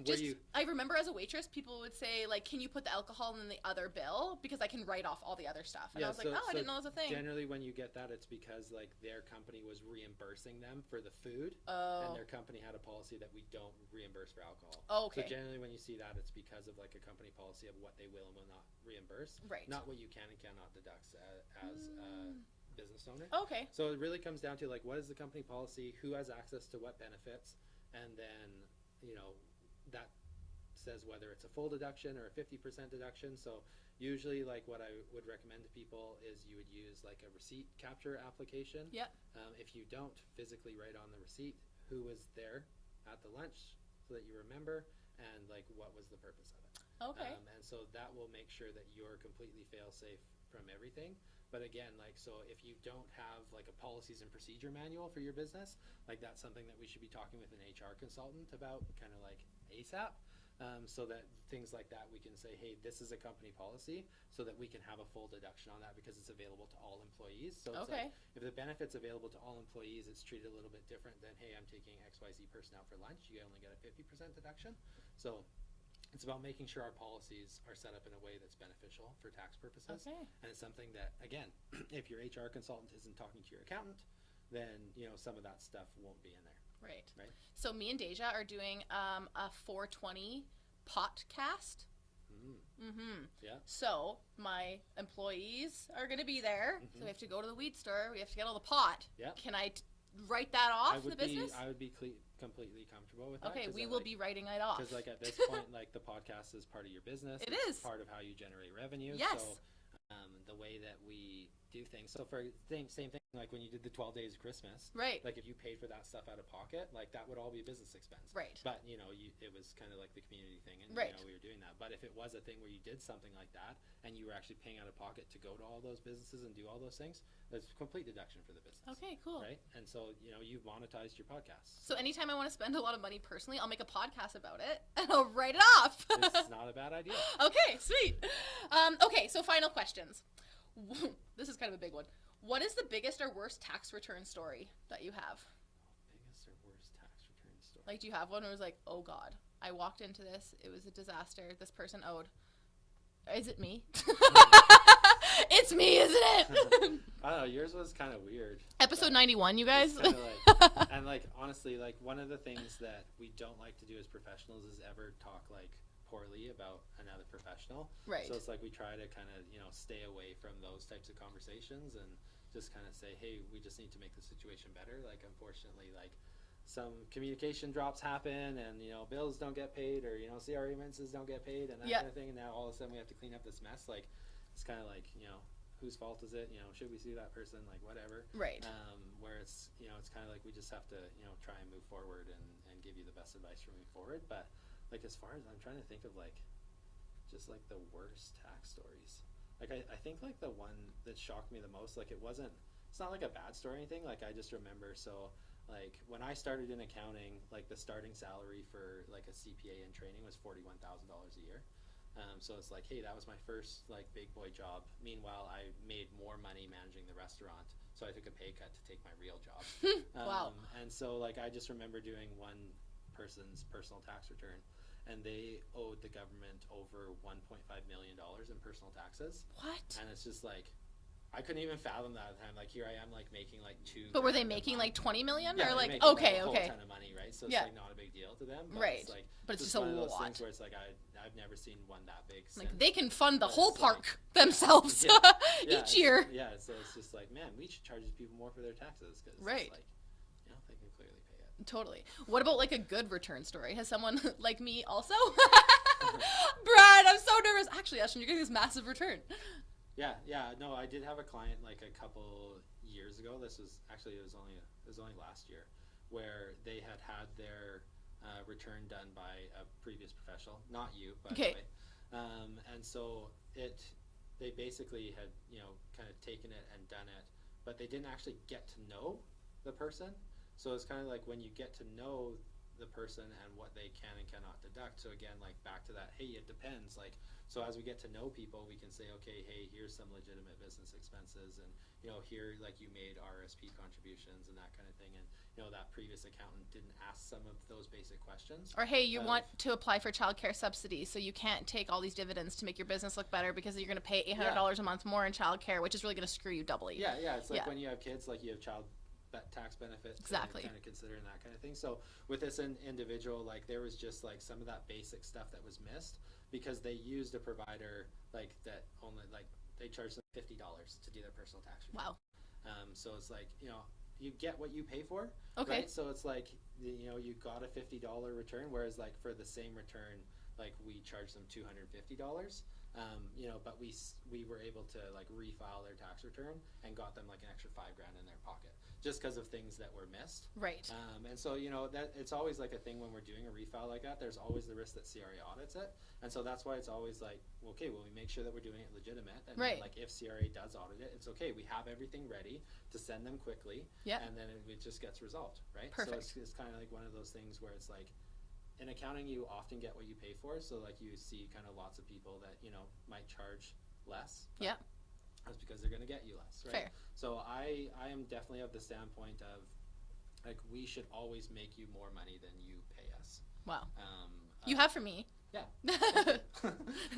You I remember as a waitress, people would say, like, can you put the alcohol in the other bill? Because I can write off all the other stuff. And I was like, I didn't know it was a thing. Generally, when you get that, it's because, like, their company was reimbursing them for the food. Oh. And their company had a policy that we don't reimburse for alcohol. Oh, okay. So generally, when you see that, it's because of, like, a company policy of what they will and will not reimburse. Right. Not what you can and cannot deduct as a business owner. Okay. So it really comes down to, like, what is the company policy? Who has access to what benefits? And then, that says whether it's a full deduction or a 50% deduction. So usually, like, what I would recommend to people is you would use, like, a receipt capture application. Yeah. If you don't physically write on the receipt who was there at the lunch so that you remember, and, like, what was the purpose of it. Okay. And so that will make sure that you're completely fail-safe from everything. But again, like, so if you don't have, like, a policies and procedure manual for your business, like, that's something that we should be talking with an HR consultant about kind of like ASAP, so that things like that we can say, hey, this is a company policy, so that we can have a full deduction on that because it's available to all employees. So it's like, if the benefit's available to all employees, it's treated a little bit different than, hey, I'm taking XYZ person out for lunch. You only get a 50% deduction. So it's about making sure our policies are set up in a way that's beneficial for tax purposes. Okay. And it's something that, again, if your HR consultant isn't talking to your accountant, then, some of that stuff won't be in there. Right. Right. So me and Deja are doing a 420 podcast. Yeah. So my employees are going to be there. So we have to go to the weed store. We have to get all the pot. Yeah. Can I write that off the business? I would be completely comfortable with that. Okay, we will be writing it off. Because, like, at this point, like, the podcast is part of your business. It is part of how you generate revenue. Yes. So the way that we do things. So for same thing, like when you did the 12 days of Christmas. Right. Like, if you paid for that stuff out of pocket, like, that would all be a business expense. Right. But, it was kind of like the community thing, and, right. We were doing that. But if it was a thing where you did something like that, and you were actually paying out of pocket to go to all those businesses and do all those things, that's a complete deduction for the business. Okay, cool. Right? And so, you've monetized your podcast. So anytime I want to spend a lot of money personally, I'll make a podcast about it, and I'll write it off. It's not a bad idea. Okay, sweet. Okay, so final questions. This is kind of a big one. What is the biggest or worst tax return story that you have? Biggest or worst tax return story? Like, do you have one where it was like, oh God, I walked into this, it was a disaster, this person owed. Is it me? It's me, isn't it? I don't know, yours was kind of weird. Episode 91, you guys? And, like, honestly, like, one of the things that we don't like to do as professionals is ever talk, like, poorly about another professional. Right. So it's like we try to kind of, stay away from those types of conversations and just kind of say, hey, we just need to make the situation better. Like, unfortunately, like, some communication drops happen and, bills don't get paid, or, CR remittances don't get paid, and that kind of thing. And now all of a sudden we have to clean up this mess. Like, it's kind of like, whose fault is it? Should we sue that person? Like, whatever. Right. Where it's, it's kind of like we just have to, try and move forward and give you the best advice for moving forward. But, like, as far as I'm trying to think of, like, just, like, the worst tax stories. Like, I think, like, the one that shocked me the most, like, it's not, like, a bad story or anything. Like, I just remember, so, like, when I started in accounting, like, the starting salary for, like, a CPA in training was $41,000 a year. So it's like, hey, that was my first, like, big boy job. Meanwhile, I made more money managing the restaurant. So I took a pay cut to take my real job. Wow. And so, like, I just remember doing one person's personal tax return, and they owed the government over $1.5 million in personal taxes. What? And it's just like, I couldn't even fathom that at the time. Like here I am, like making like But were they making like 20 million yeah, or like making, okay, like, a okay, whole ton of money, right? So it's yeah, like not a big deal to them, but right? it's like but it's just one a of those lot. things where it's like I've never seen one that big. Like since. they can fund the But whole it's like- park themselves Yeah, each year. Yeah, so it's just like, man, we should charge these people more for their taxes because Right. it's like, you know, they can clearly pay it. Totally. What about like a good return story? Has someone like me also? Brad, I'm so nervous. Actually, Ashlyn, you're getting this massive return. Yeah. No, I did have a client like a couple years ago. This was actually it was only last year, where they had their return done by a previous professional, not you, by the way. And so they basically had kind of taken it and done it, but they didn't actually get to know the person. So it's kind of like when you get to know the person and what they can and cannot deduct. So again, like back to that, hey, it depends. Like, so as we get to know people, we can say, okay, hey, here's some legitimate business expenses, and here like you made RSP contributions and that kind of thing, and that previous accountant didn't ask some of those basic questions. Or hey, you want to apply for childcare subsidies, so you can't take all these dividends to make your business look better because you're going to pay $800 a month more in childcare, which is really going to screw you doubly. Yeah. It's like when you have kids, like you have child tax benefits, exactly, kind of considering that kind of thing. So with this individual, like there was just like some of that basic stuff that was missed because they used a provider like that only like they charged them $50 to do their personal tax return. Wow. So it's like you get what you pay for. Okay. Right? So it's like you got a $50 return, whereas like for the same return, like we charged them $250. But we were able to like refile their tax return and got them like an extra $5,000 in their pocket just because of things that were missed. Right. And so that it's always like a thing when we're doing a refile like that. There's always the risk that CRA audits it, and so that's why it's always like, okay, well we make sure that we're doing it legitimate, and right. then, like if CRA does audit it, it's okay. We have everything ready to send them quickly, and then it just gets resolved, right? Perfect. So it's kind of like one of those things where it's like, in accounting, you often get what you pay for. So like you see kind of lots of people that might charge less. Yeah. That's because they're going to get you less, right? Fair. So I am definitely of the standpoint of like we should always make you more money than you pay us. Wow. You have for me. Yeah.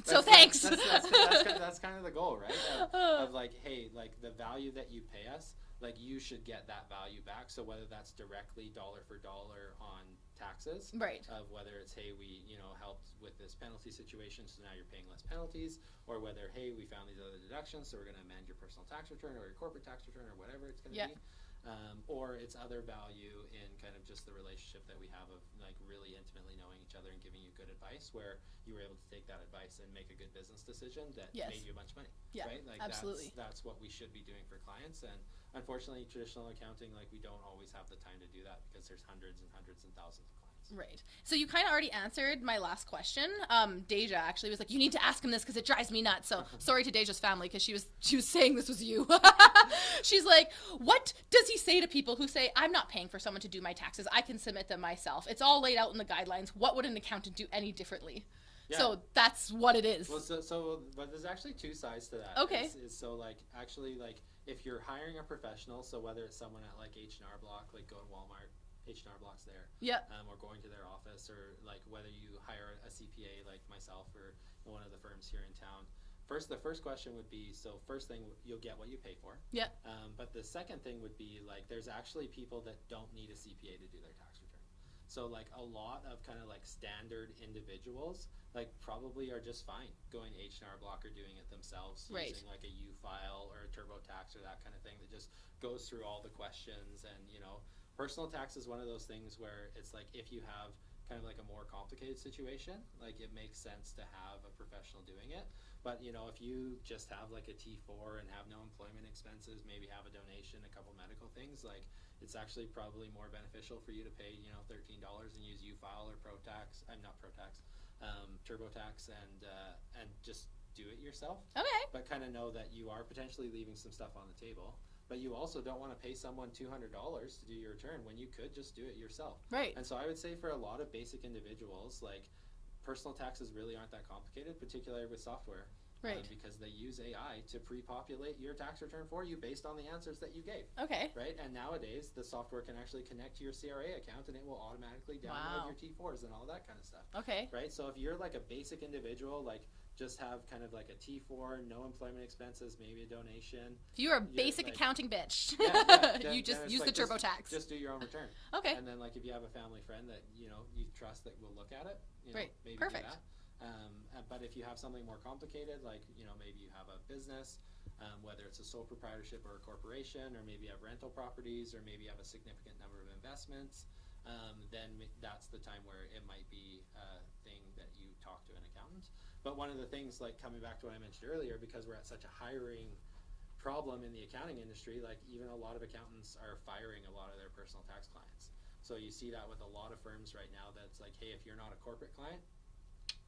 So thanks. That's kind of the goal, right? Of like, hey, like the value that you pay us, like you should get that value back. So whether that's directly dollar for dollar on taxes, right? Of whether it's, hey, we helped with this penalty situation, so now you're paying less penalties, or whether, hey, we found these other deductions, so we're going to amend your personal tax return or your corporate tax return or whatever it's going to be. Or it's other value in kind of just the relationship that we have of like really intimately knowing each other and giving you good advice, where you were able to take that advice and make a good business decision that made you a bunch of money. Yeah, right? Like absolutely. That's what we should be doing for clients, and unfortunately, traditional accounting, like we don't always have the time to do that because there's hundreds and hundreds and thousands of clients. Right. So you kind of already answered my last question. Deja actually was like, you need to ask him this because it drives me nuts. So sorry to Deja's family because she was saying this was you. She's like, what does he say to people who say, I'm not paying for someone to do my taxes. I can submit them myself. It's all laid out in the guidelines. What would an accountant do any differently? Yeah. So that's what it is. Well, but there's actually two sides to that. Okay. So like actually like if you're hiring a professional, so whether it's someone at like H&R Block, like go to Walmart, H&R Block's there. Yeah. Or going to their office, or like whether you hire a CPA like myself or one of the firms here in town. The first question would be, so first thing, you'll get what you pay for. Yeah. But the second thing would be like there's actually people that don't need a CPA to do their tax return. So like a lot of kind of like standard individuals like probably are just fine going H&R Block or doing it themselves, right, using like a U-file or a TurboTax or that kind of thing that just goes through all the questions. And personal tax is one of those things where it's like if you have kind of like a more complicated situation, like it makes sense to have a professional doing it. But if you just have like a T4 and have no employment expenses, maybe have a donation, a couple medical things, like it's actually probably more beneficial for you to pay $13 and use U-File or ProTax. I'm not ProTax, TurboTax, and just do it yourself. Okay. But kind of know that you are potentially leaving some stuff on the table. But you also don't want to pay someone $200 to do your return when you could just do it yourself. Right. And so I would say for a lot of basic individuals, like personal taxes really aren't that complicated, particularly with software. Right. Because they use AI to pre-populate your tax return for you based on the answers that you gave. Okay. Right? And nowadays, the software can actually connect to your CRA account and it will automatically download your T4s and all that kind of stuff. Okay. Right? So if you're like a basic individual, like just have kind of like a T4, no employment expenses, maybe a donation. If you're a basic accounting bitch, you just use the TurboTax. Just do your own return. Okay. And then like if you have a family friend that you trust that will look at it, maybe Perfect. do that. But if you have something more complicated, like maybe you have a business, whether it's a sole proprietorship or a corporation, or maybe you have rental properties, or maybe you have a significant number of investments, then that's the time where it might be a thing that you talk to an accountant. But one of the things, like coming back to what I mentioned earlier, because we're at such a hiring problem in the accounting industry, like even a lot of accountants are firing a lot of their personal tax clients. So you see that with a lot of firms right now, that's like, hey, if you're not a corporate client,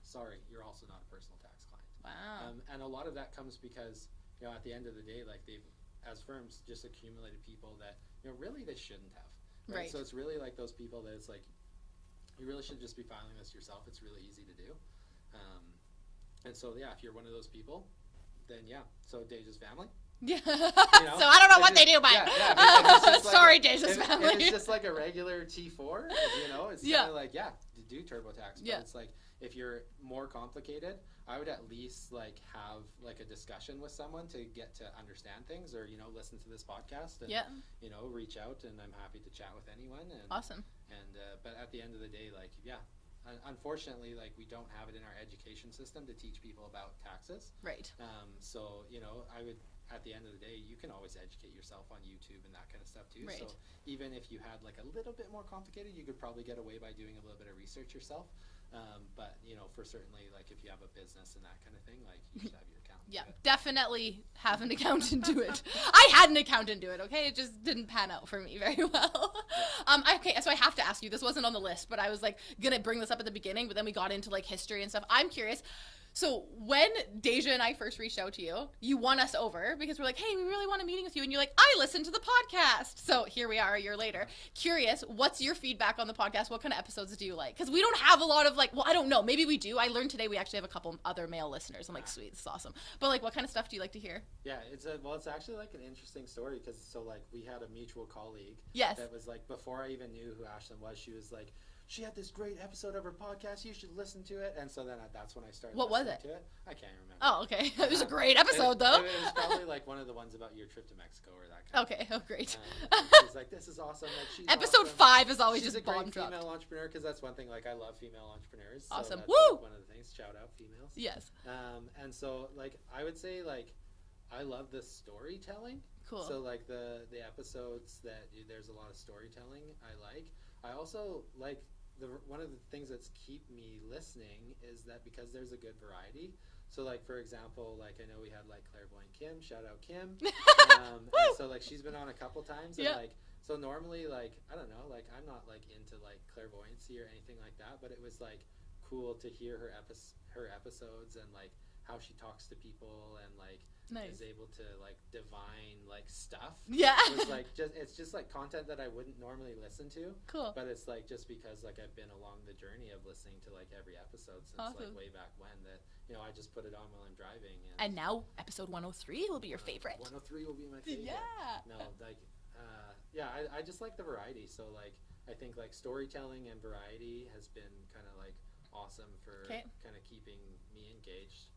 sorry, you're also not a personal tax client. Wow. And a lot of that comes because, at the end of the day, like they've, as firms, just accumulated people that, really they shouldn't have. Right? So it's really like those people that it's like, you really should just be filing this yourself. It's really easy to do. And so, if you're one of those people, then so Deja's family. Yeah. So I don't know what they do, but sorry, Deja's family. It's just like a regular T4, it's kind of like, to do TurboTax. But it's like, if you're more complicated, I would at least like have like a discussion with someone to get to understand things, or listen to this podcast and reach out, and I'm happy to chat with anyone. And, awesome. And but at the end of the day, like unfortunately, like we don't have it in our education system to teach people about taxes. Right. So I would, at the end of the day, you can always educate yourself on YouTube and that kind of stuff too. Right. So even if you had like a little bit more complicated, you could probably get away by doing a little bit of research yourself. But for certainly, like if you have a business and that kind of thing, like you should have your accountant. Yeah, definitely have an accountant do it. I had an accountant do it. Okay, it just didn't pan out for me very well. Okay, so I have to ask you. This wasn't on the list, but I was like gonna bring this up at the beginning, but then we got into like history and stuff. I'm curious. So when Deja and I first reached out to you, you won us over because we're like, hey, we really want a meeting with you. And you're like, I listened to the podcast. So here we are a year later. Curious, what's your feedback on the podcast? What kind of episodes do you like? Because we don't have a lot of like, well, I don't know. Maybe we do. I learned today we actually have a couple other male listeners. I'm like, sweet, this is awesome. But like, what kind of stuff do you like to hear? Yeah, it's actually like an interesting story because like we had a mutual colleague. Yes. That was like, before I even knew who Ashlyn was, she was like, she had this great episode of her podcast. You should listen to it. And so then that's when I started listening to it. I can't remember. Oh, okay. It was a great episode, though. It was probably like one of the ones about your trip to Mexico or that kind of thing. Oh, great. She's like, this is awesome. Like, she's episode awesome. 5 is always she's just bomb dropped. Female entrepreneur, because that's one thing. Like, I love female entrepreneurs. Awesome. So Woo! like one of the things. Shout out females. Yes. And so, like, I would say, like, I love the storytelling. Cool. So, like, the episodes that there's a lot of storytelling I like. I also like... one of the things that's keep me listening is that because there's a good variety. So like, for example, like I know we had like Clairvoyant Kim, shout out Kim. And so like she's been on a couple times and like, so normally like, I don't know, like I'm not like into like clairvoyancy or anything like that, but it was like cool to hear her episodes and like how she talks to people and like is able to like divine like stuff. Yeah. It's like it's just like content that I wouldn't normally listen to. Cool. But it's like just because like I've been along the journey of listening to like every episode since like way back when that I just put it on while I'm driving. And now episode 103 will be your favorite. 103 will be my favorite. Yeah. No, like I just like the variety. So like I think like storytelling and variety has been kind of like awesome for kind of keeping me engaged.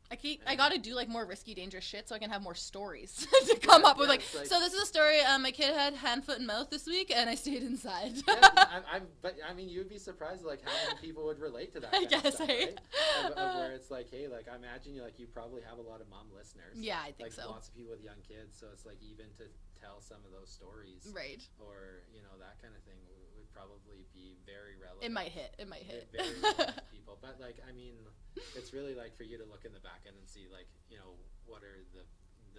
I gotta do like more risky, dangerous shit so I can have more stories to come up with. Like, so this is a story. My kid had hand, foot, and mouth this week, and I stayed inside. But I mean, you'd be surprised like how many people would relate to that. I guess, stuff, right? of where it's like, hey, like I imagine you probably have a lot of mom listeners. Yeah, I think like, so. Lots of people with young kids, so it's like even to tell some of those stories, right? Or that kind of thing would probably be very relevant. It might hit. Very relevant to people, but like I mean, it's really like for you to look in the back end and see like what are the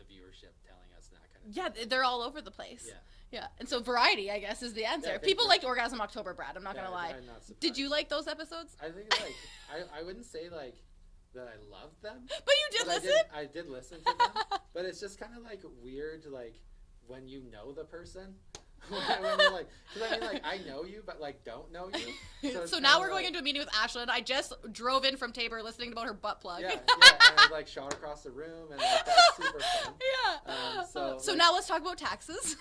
viewership telling us and that kind of thing. They're all over the place. Yeah, and so variety, I guess, is the answer. People liked Orgasm October, Brad. I'm not gonna lie. I'm not surprised. Did you like those episodes? I think like I wouldn't say like that I loved them. But you did listen. I did listen to them, but it's just kind of like weird, like when you know the person. when you're like, because I mean, like, I know you, but like, don't know you. So now we're going into a meeting with Ashlyn. I just drove in from Tabor listening about her butt plug. Yeah, and I like shot across the room, and like, that's super fun. Yeah. So like, now let's talk about taxes.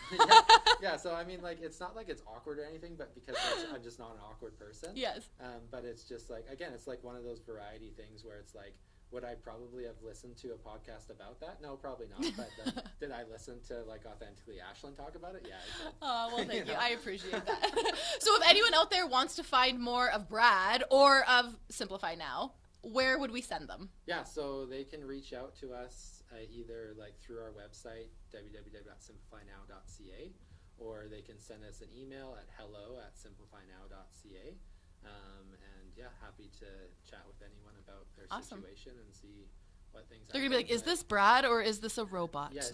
Yeah. So I mean, like, it's not like it's awkward or anything, but because I'm just not an awkward person. Yes. But it's just like, again, it's like one of those variety things where it's like, would I probably have listened to a podcast about that? No, probably not. But did I listen to like Authentically Ashlyn talk about it? Yeah, I did. Oh, well, thank you. I appreciate that. So if anyone out there wants to find more of Brad or of Simplify Now, where would we send them? Yeah, so they can reach out to us either like through our website, www.simplifynow.ca, or they can send us an email at hello@simplifynow.ca. And yeah, happy to chat with anyone about their situation and see what things they're going to be like, is this Brad or is this a robot? Yeah, is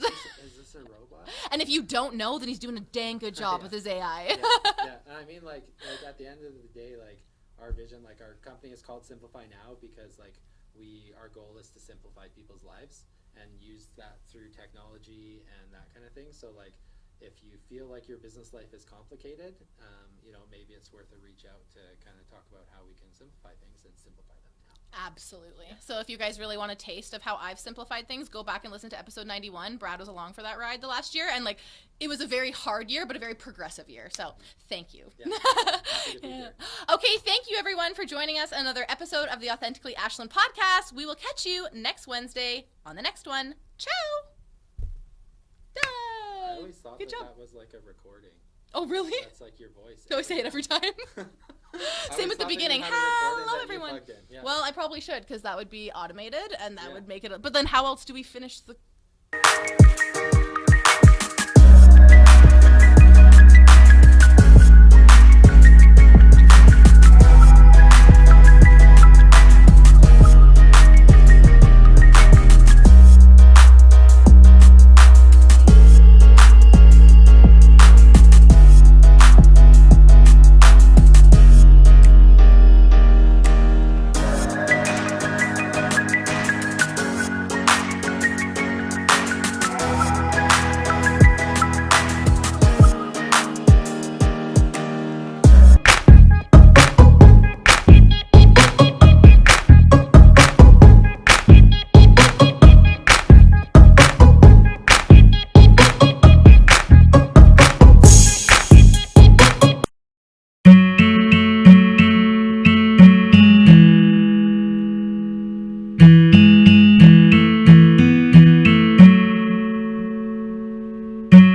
this a robot? And if you don't know, then he's doing a dang good job with his AI. Yeah. And I mean, like at the end of the day, like our vision, like our company is called Simplify Now because like our goal is to simplify people's lives and use that through technology and that kind of thing. So like, if you feel like your business life is complicated, maybe it's worth a reach out to kind of talk about how we can simplify things and simplify them now. Absolutely. So if you guys really want a taste of how I've simplified things, go back and listen to episode 91. Brad was along for that ride the last year, and like it was a very hard year, but a very progressive year. So thank you. Yeah. Happy to be here. Okay, thank you everyone for joining us on another episode of the Authentically Ashlyn podcast. We will catch you next Wednesday on the next one. Ciao. I always thought that was like a recording. Oh, really? That's like your voice. Do I say it every time? Same with the beginning. Hello, everyone. Yeah. Well, I probably should because that would be automated and that would make it. But then how else do we finish the